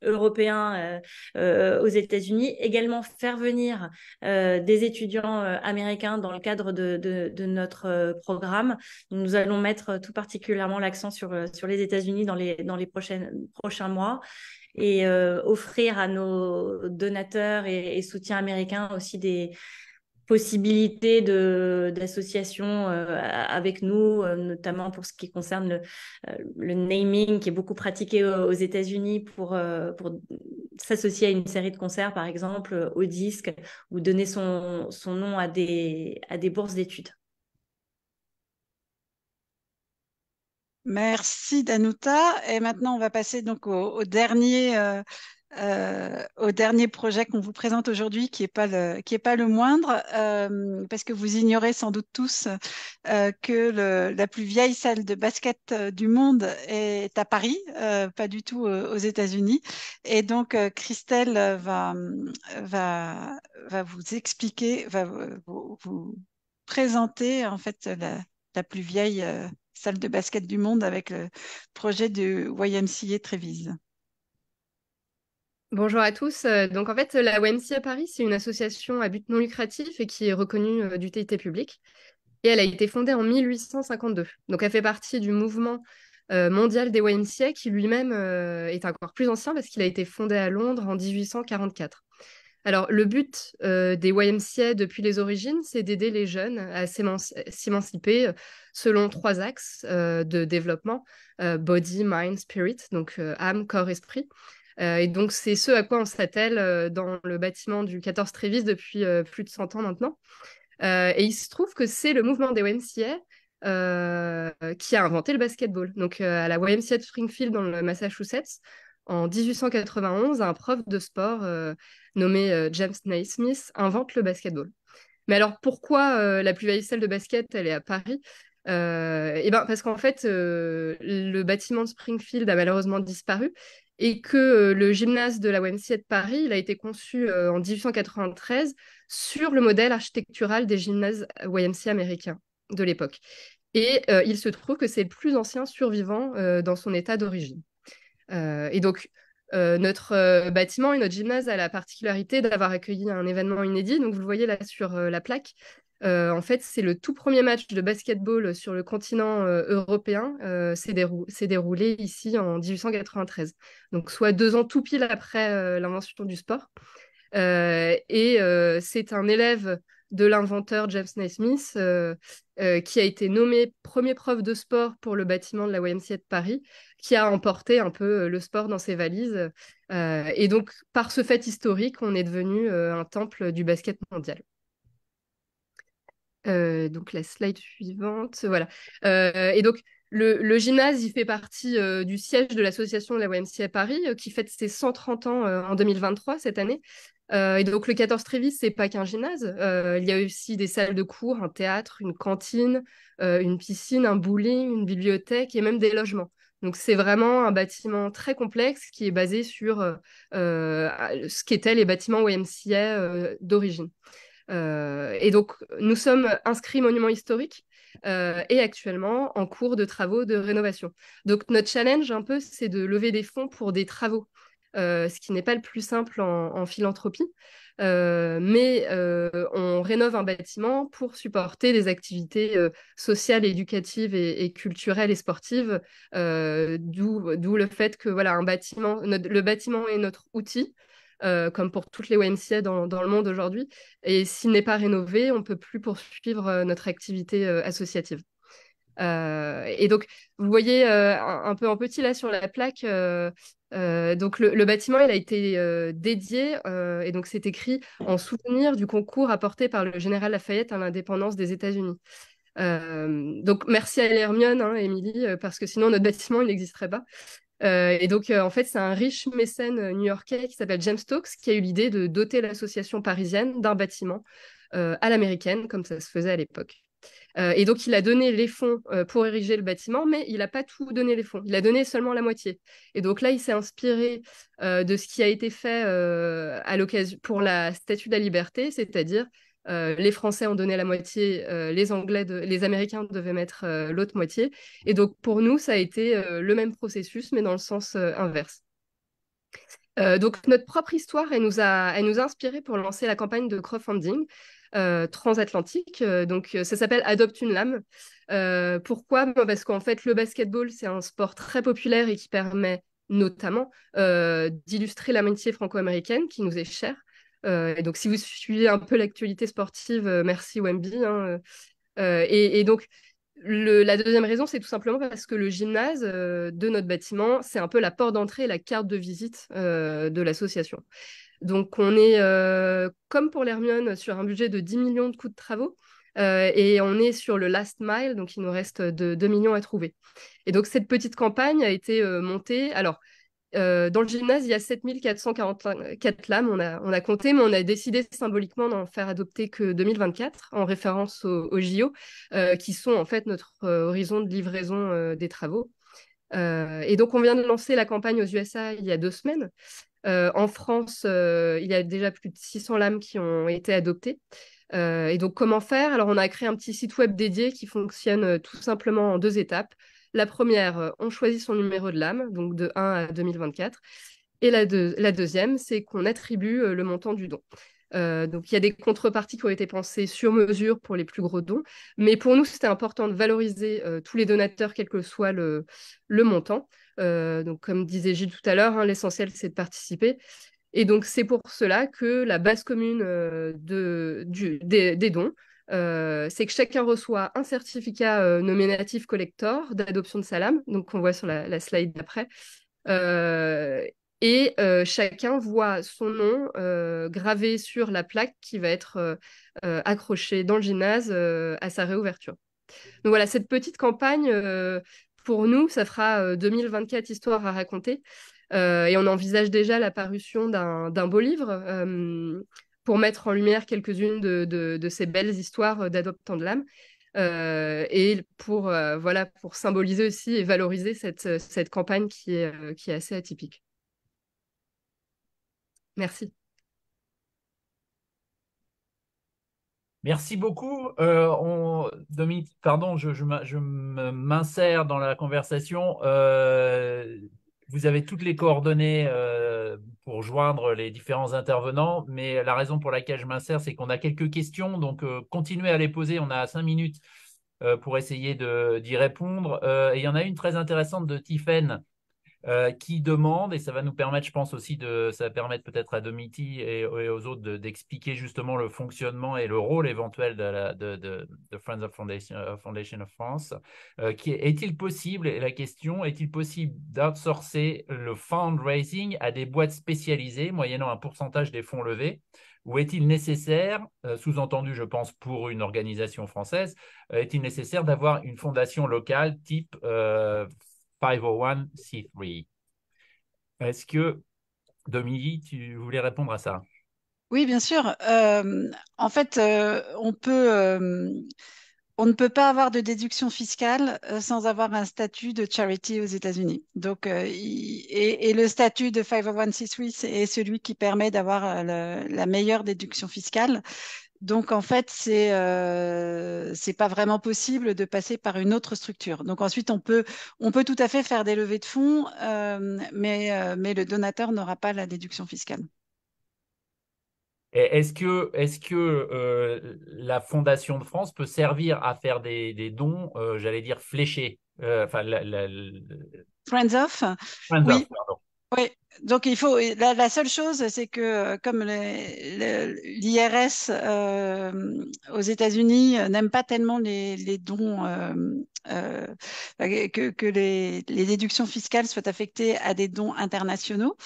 européens aux États-Unis, également faire venir des étudiants américains dans le cadre de notre programme. Nous allons mettre tout particulièrement l'accent sur les États-Unis dans les prochains mois et offrir à nos donateurs et soutiens américains aussi des possibilités d'associations avec nous, notamment pour ce qui concerne le naming qui est beaucoup pratiqué aux États-Unis pour s'associer à une série de concerts, par exemple, au disque, ou donner son nom à des bourses d'études. Merci Danuta. Et maintenant, on va passer donc au dernier projet qu'on vous présente aujourd'hui, qui est pas le moindre, parce que vous ignorez sans doute tous que la plus vieille salle de basket du monde est à Paris, pas du tout aux États-Unis. Et donc Christelle va vous expliquer, va vous présenter en fait la plus vieille salle de basket du monde avec le projet de YMCA Trévise. Bonjour à tous. Donc en fait, la YMCA Paris, c'est une association à but non lucratif et qui est reconnue d'utilité publique. Et elle a été fondée en 1852. Donc elle fait partie du mouvement mondial des YMCA qui lui-même est encore plus ancien parce qu'il a été fondé à Londres en 1844. Alors le but des YMCA depuis les origines, c'est d'aider les jeunes à s'émanciper selon 3 axes de développement, body, mind, spirit, donc âme, corps, esprit. Et donc, c'est ce à quoi on s'attelle dans le bâtiment du 14 Trévise depuis plus de 100 ans maintenant. Et il se trouve que c'est le mouvement des YMCA qui a inventé le basketball. Donc, à la YMCA de Springfield, dans le Massachusetts, en 1891, un prof de sport nommé James Naismith invente le basketball. Mais alors, pourquoi la plus vieille salle de basket, elle est à Paris? Eh ben, parce qu'en fait, le bâtiment de Springfield a malheureusement disparu et que le gymnase de la YMCA de Paris, il a été conçu en 1893 sur le modèle architectural des gymnases YMCA américains de l'époque. Et il se trouve que c'est le plus ancien survivant dans son état d'origine. Et donc, Notre bâtiment et notre gymnase a la particularité d'avoir accueilli un événement inédit. Donc, vous le voyez là sur la plaque. En fait, c'est le tout premier match de basketball sur le continent européen. C'est déroulé ici en 1893. Donc, soit 2 ans tout pile après l'invention du sport. C'est un élève de l'inventeur James Naismith qui a été nommé premier prof de sport pour le bâtiment de la YMCA de Paris, qui a emporté un peu le sport dans ses valises. Et donc, par ce fait historique, on est devenu un temple du basket mondial. Donc la slide suivante, voilà. Et donc le gymnase, il fait partie du siège de l'association de la YMCA Paris, qui fête ses 130 ans en 2023 cette année. Et donc le 14 Trévis, c'est pas qu'un gymnase. Il y a aussi des salles de cours, un théâtre, une cantine, une piscine, un bowling, une bibliothèque et même des logements. Donc c'est vraiment un bâtiment très complexe qui est basé sur ce qu'étaient les bâtiments YMCA d'origine. Et donc, nous sommes inscrits monuments historiques et actuellement en cours de travaux de rénovation. Donc, notre challenge un peu, c'est de lever des fonds pour des travaux, ce qui n'est pas le plus simple en philanthropie. Mais on rénove un bâtiment pour supporter des activités sociales, éducatives et culturelles et sportives, d'où le fait que voilà, le bâtiment est notre outil comme pour toutes les YMCA dans le monde aujourd'hui. Et s'il n'est pas rénové, on ne peut plus poursuivre notre activité associative. Et donc, vous voyez un peu en petit là sur la plaque, donc le bâtiment, il a été dédié, et donc c'est écrit en souvenir du concours apporté par le général Lafayette à l'indépendance des États-Unis. Donc merci à Hermione, hein, Émilie, parce que sinon notre bâtiment, il n'existerait pas. Et donc, en fait, c'est un riche mécène new-yorkais qui s'appelle James Stokes qui a eu l'idée de doter l'association parisienne d'un bâtiment à l'américaine, comme ça se faisait à l'époque. Et donc, il a donné les fonds pour ériger le bâtiment, mais il n'a pas tout donné les fonds. Il a donné seulement la moitié. Et donc là, il s'est inspiré de ce qui a été fait à l'occasion pour la Statue de la Liberté, c'est-à-dire les Français ont donné la moitié, les Américains devaient mettre l'autre moitié. Et donc, pour nous, ça a été le même processus, mais dans le sens inverse. Donc, notre propre histoire, elle nous a inspiré pour lancer la campagne de crowdfunding transatlantique. Ça s'appelle Adopte une lame. Pourquoi? Parce qu'en fait, le basketball, c'est un sport très populaire et qui permet notamment d'illustrer l'amitié franco-américaine qui nous est chère. Et donc, si vous suivez un peu l'actualité sportive, merci Wemby, hein. Et donc, la deuxième raison, c'est tout simplement parce que le gymnase de notre bâtiment, c'est un peu la porte d'entrée et la carte de visite de l'association. Donc, on est, comme pour l'Hermione, sur un budget de 10 millions de coûts de travaux. Et on est sur le last mile, donc il nous reste 2 millions à trouver. Et donc, cette petite campagne a été montée. Alors, dans le gymnase, il y a 7444 lames, on a compté, mais on a décidé symboliquement d'en faire adopter que 2024, en référence aux JO, qui sont en fait notre horizon de livraison des travaux. Et donc, on vient de lancer la campagne aux USA il y a 2 semaines. En France, il y a déjà plus de 600 lames qui ont été adoptées. Et donc, comment faire? Alors, on a créé un petit site web dédié qui fonctionne tout simplement en 2 étapes. La première, on choisit son numéro de lame, donc de 1 à 2024. Et la deuxième, c'est qu'on attribue le montant du don. Donc, il y a des contreparties qui ont été pensées sur mesure pour les plus gros dons. Mais pour nous, c'était important de valoriser tous les donateurs, quel que soit le montant. Donc, comme disait Gilles tout à l'heure, hein, l'essentiel, c'est de participer. Et donc, c'est pour cela que la base commune des dons, c'est que chacun reçoit un certificat nominatif collector d'adoption de sa lame, donc qu'on voit sur la slide d'après. Chacun voit son nom gravé sur la plaque qui va être accrochée dans le gymnase à sa réouverture. Donc voilà, cette petite campagne, pour nous, ça fera 2024 histoires à raconter. Et on envisage déjà la parution d'un beau livre pour mettre en lumière quelques-unes de ces belles histoires d'adoptants de l'âme. Et pour symboliser aussi et valoriser cette campagne qui est assez atypique. Merci. Merci beaucoup. Dominique, pardon, je m'insère dans la conversation. vous avez toutes les coordonnées pour joindre les différents intervenants, mais la raison pour laquelle je m'insère, c'est qu'on a quelques questions, donc continuez à les poser. On a 5 minutes pour essayer d'y répondre. Et il y en a une très intéressante de Tiffaine qui demande, et ça va nous permettre, je pense aussi, ça va permettre peut-être à Domiti et aux autres d'expliquer justement le fonctionnement et le rôle éventuel de Friends of Foundation of France. Est-il possible, et la question, est-il possible d'outsourcer le fundraising à des boîtes spécialisées, moyennant un pourcentage des fonds levés? Ou est-il nécessaire, sous-entendu, je pense, pour une organisation française, est-il nécessaire d'avoir une fondation locale type 501c3? Est-ce que, Dominique, tu voulais répondre à ça? Oui, bien sûr. En fait, on ne peut pas avoir de déduction fiscale sans avoir un statut de charity aux États-Unis. Donc, et le statut de 501c3 est celui qui permet d'avoir la meilleure déduction fiscale. Donc, en fait, c'est pas vraiment possible de passer par une autre structure. Donc, ensuite, on peut tout à fait faire des levées de fonds, mais le donateur n'aura pas la déduction fiscale. Et est-ce que la Fondation de France peut servir à faire des dons, j'allais dire fléchés, enfin, Friends of, Friends of, oui. pardon. Oui, donc il faut. La seule chose, c'est que comme l'IRS aux États-Unis n'aime pas tellement les dons, euh, que les déductions fiscales soient affectées à des dons internationaux.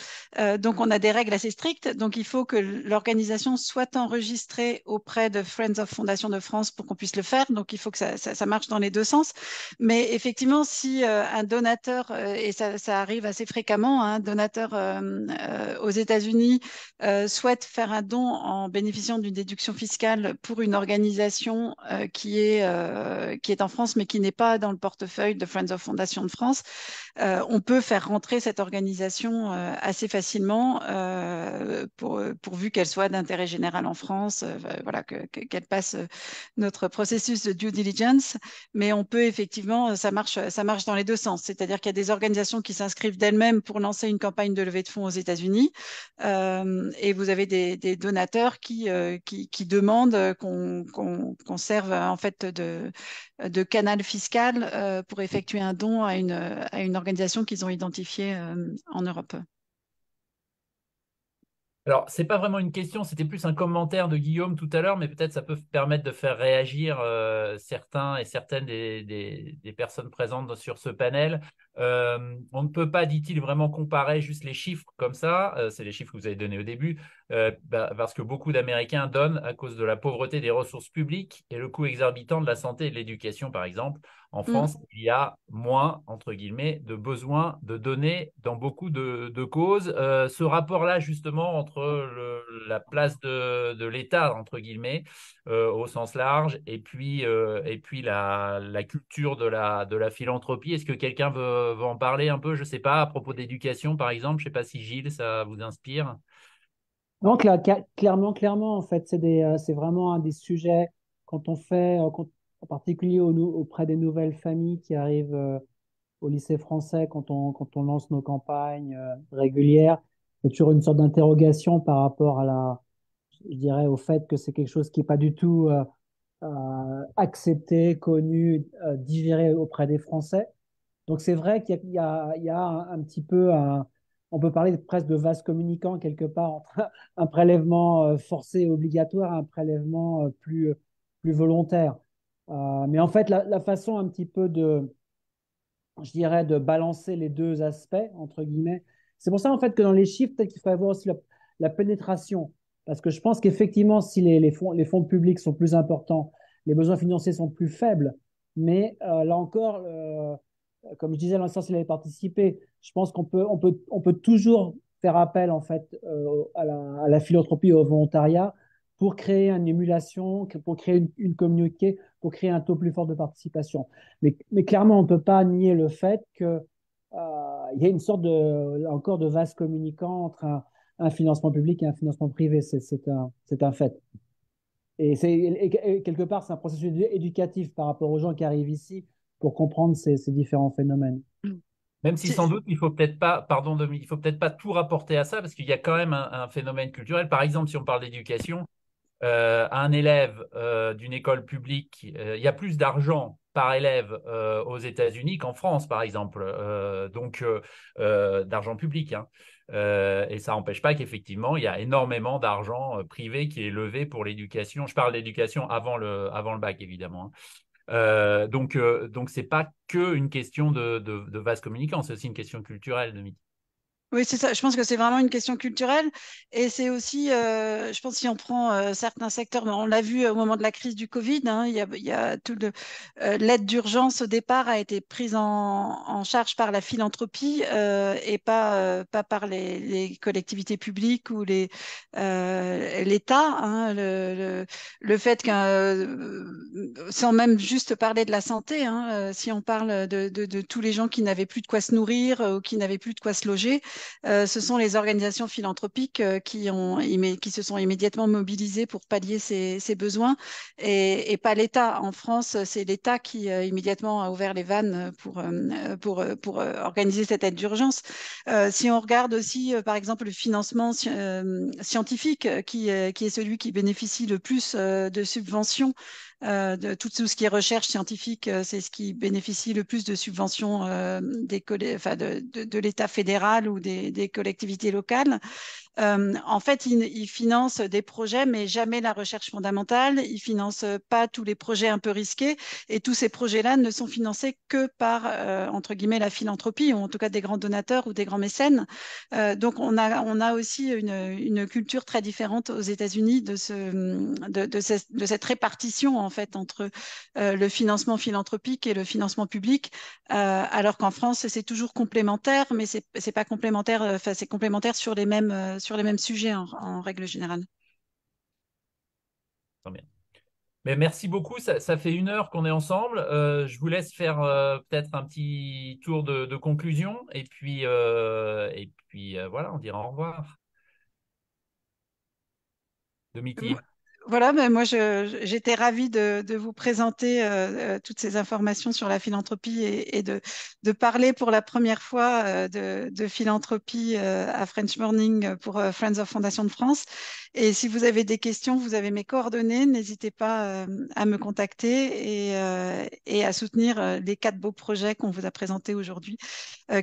Donc on a des règles assez strictes. Donc il faut que l'organisation soit enregistrée auprès de Friends of Fondation de France pour qu'on puisse le faire. Donc il faut que ça marche dans les deux sens. Mais effectivement, si un donateur, et ça arrive assez fréquemment, hein, un donateur aux États-Unis souhaite faire un don en bénéficiant d'une déduction fiscale pour une organisation qui est en France, mais qui n'est pas dans le portefeuille de Friends of Foundation de France, on peut faire rentrer cette organisation assez facilement, pourvu qu'elle soit d'intérêt général en France, voilà, qu'elle passe notre processus de due diligence. Mais on peut effectivement, ça marche dans les deux sens. C'est-à-dire qu'il y a des organisations qui s'inscrivent d'elles-mêmes pour lancer une campagne de levée de fonds aux États-Unis, et vous avez des donateurs qui demandent qu'on serve en fait de canal fiscal pour effectuer un don à une organisation qu'ils ont identifiée en Europe. Alors, c'est pas vraiment une question, c'était plus un commentaire de Guillaume tout à l'heure, mais peut-être ça peut permettre de faire réagir certains et certaines des personnes présentes sur ce panel. On ne peut pas, dit-il, vraiment comparer juste les chiffres comme ça. C'est les chiffres que vous avez donnés au début, parce que beaucoup d'Américains donnent à cause de la pauvreté des ressources publiques et le coût exorbitant de la santé et de l'éducation, par exemple. En France, il y a moins, entre guillemets, de besoin de donner dans beaucoup de causes. Ce rapport-là, justement, entre la place de l'État, entre guillemets, au sens large, et puis la culture de la philanthropie. Est-ce que quelqu'un veut en parler un peu? Je ne sais pas, à propos d'éducation, par exemple. Je ne sais pas si Gilles, ça vous inspire. Donc là, clairement, en fait, c'est vraiment un des sujets quand on fait, en particulier auprès des nouvelles familles qui arrivent au lycée français, quand on lance nos campagnes régulières, il y a toujours une sorte d'interrogation par rapport je dirais, au fait que c'est quelque chose qui n'est pas du tout accepté, connu, digéré auprès des Français. Donc c'est vrai qu'il y a un petit peu on peut parler presque de vase communicant quelque part entre un prélèvement forcé et obligatoire et un prélèvement plus volontaire. Mais en fait, la façon un petit peu je dirais, de balancer les deux aspects, entre guillemets, c'est pour ça en fait que dans les chiffres, peut-être qu'il faut voir aussi la pénétration. Parce que je pense qu'effectivement, si les fonds publics sont plus importants, les besoins financiers sont plus faibles. Mais là encore, comme je disais à l'instant, s'il avait participé, je pense qu'on peut toujours faire appel en fait à la philanthropie et au volontariat pour créer une émulation, pour créer une communauté, pour créer un taux plus fort de participation. Mais clairement, on ne peut pas nier le fait qu'il y a une sorte encore de vase communicant entre un financement public et un financement privé. C'est un fait. Et quelque part, c'est un processus éducatif par rapport aux gens qui arrivent ici pour comprendre ces différents phénomènes. Même si sans doute, il faut peut-être pas, pardon, il faut peut-être pas tout rapporter à ça, parce qu'il y a quand même un phénomène culturel. Par exemple, si on parle d'éducation, un élève d'une école publique, il y a plus d'argent par élève aux États-Unis qu'en France, par exemple, d'argent public. Hein. Et ça n'empêche pas qu'effectivement, il y a énormément d'argent privé qui est levé pour l'éducation. Je parle d'éducation avant le bac, évidemment. Hein. Donc c'est pas que une question de vase communicant, c'est aussi une question culturelle de mythe. Oui, c'est ça. Je pense que c'est vraiment une question culturelle et c'est aussi, je pense, si on prend certains secteurs, on l'a vu au moment de la crise du Covid, hein, il y a l'aide d'urgence au départ a été prise en charge par la philanthropie et pas par les collectivités publiques ou l'État. Hein, le fait sans même juste parler de la santé, hein, si on parle de tous les gens qui n'avaient plus de quoi se nourrir ou qui n'avaient plus de quoi se loger. Ce sont les organisations philanthropiques qui se sont immédiatement mobilisées pour pallier ces besoins et pas l'État. En France, c'est l'État qui immédiatement a ouvert les vannes pour organiser cette aide d'urgence. Si on regarde aussi, par exemple, le financement scientifique, qui est celui qui bénéficie le plus de subventions de tout ce qui est recherche scientifique, c'est ce qui bénéficie le plus de subventions de l'État fédéral ou des collectivités locales. En fait, ils financent des projets, mais jamais la recherche fondamentale. Ils financent pas tous les projets un peu risqués. Et tous ces projets-là ne sont financés que par, entre guillemets, la philanthropie, ou en tout cas des grands donateurs ou des grands mécènes. Donc, on a aussi une culture très différente aux États-Unis de cette répartition, en fait, entre le financement philanthropique et le financement public, alors qu'en France, c'est toujours complémentaire, mais c'est pas complémentaire, enfin, c'est complémentaire sur les mêmes sujets en règle générale. Très bien. Mais merci beaucoup, ça fait 1 heure qu'on est ensemble. Je vous laisse faire peut-être un petit tour de conclusion et puis voilà, on dira au revoir. Domitil. Voilà, ben moi j'étais ravie de vous présenter toutes ces informations sur la philanthropie et de parler pour la première fois de philanthropie à French Morning pour Friends of Fondation de France. Et si vous avez des questions, vous avez mes coordonnées, n'hésitez pas à me contacter et à soutenir les 4 beaux projets qu'on vous a présentés aujourd'hui,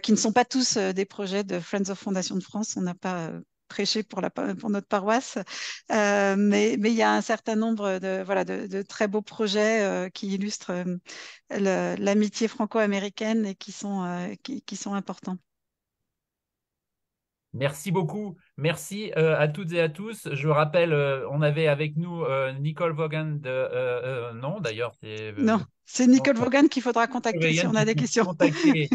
qui ne sont pas tous des projets de Friends of Fondation de France. On n'a pas prêché pour notre paroisse. Mais il y a un certain nombre de très beaux projets qui illustrent l'amitié franco-américaine et qui sont importants. Merci beaucoup. Merci à toutes et à tous. Je rappelle, on avait avec nous Nicole Vaughan non, d'ailleurs, c'est Non, c'est Nicole Vaughan qu'il faudra contacter si on a des questions. contacter.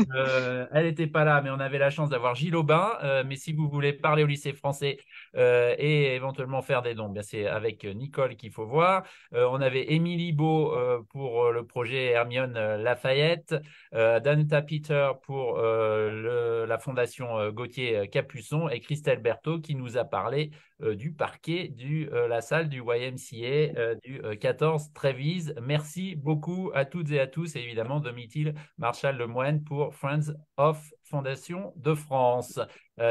Elle n'était pas là, mais on avait la chance d'avoir Gilles Aubin. Mais si vous voulez parler au lycée français et éventuellement faire des dons, bien c'est avec Nicole qu'il faut voir. On avait Émilie Beau pour le projet Hermione Lafayette, Danuta Peter pour la fondation Gauthier Capuçon et Christelle Berthaud qui nous a parlé du parquet la salle du YMCA du 14 Trévise. Merci beaucoup à toutes et à tous et évidemment Domitil Marshall Lemoine pour Friends of Fondation de France.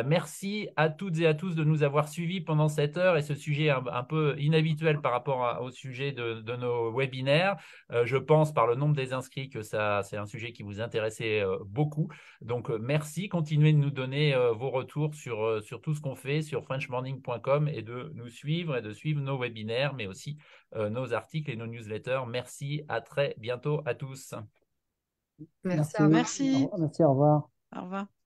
Merci à toutes et à tous de nous avoir suivis pendant cette heure et ce sujet un peu inhabituel par rapport au sujet de nos webinaires. Je pense par le nombre des inscrits que c'est un sujet qui vous intéressait beaucoup. Donc merci, continuez de nous donner vos retours sur tout ce qu'on fait sur frenchmorning.com et de nous suivre et de suivre nos webinaires, mais aussi nos articles et nos newsletters. Merci, à très bientôt à tous. Merci. Merci. Merci, au revoir. Au revoir.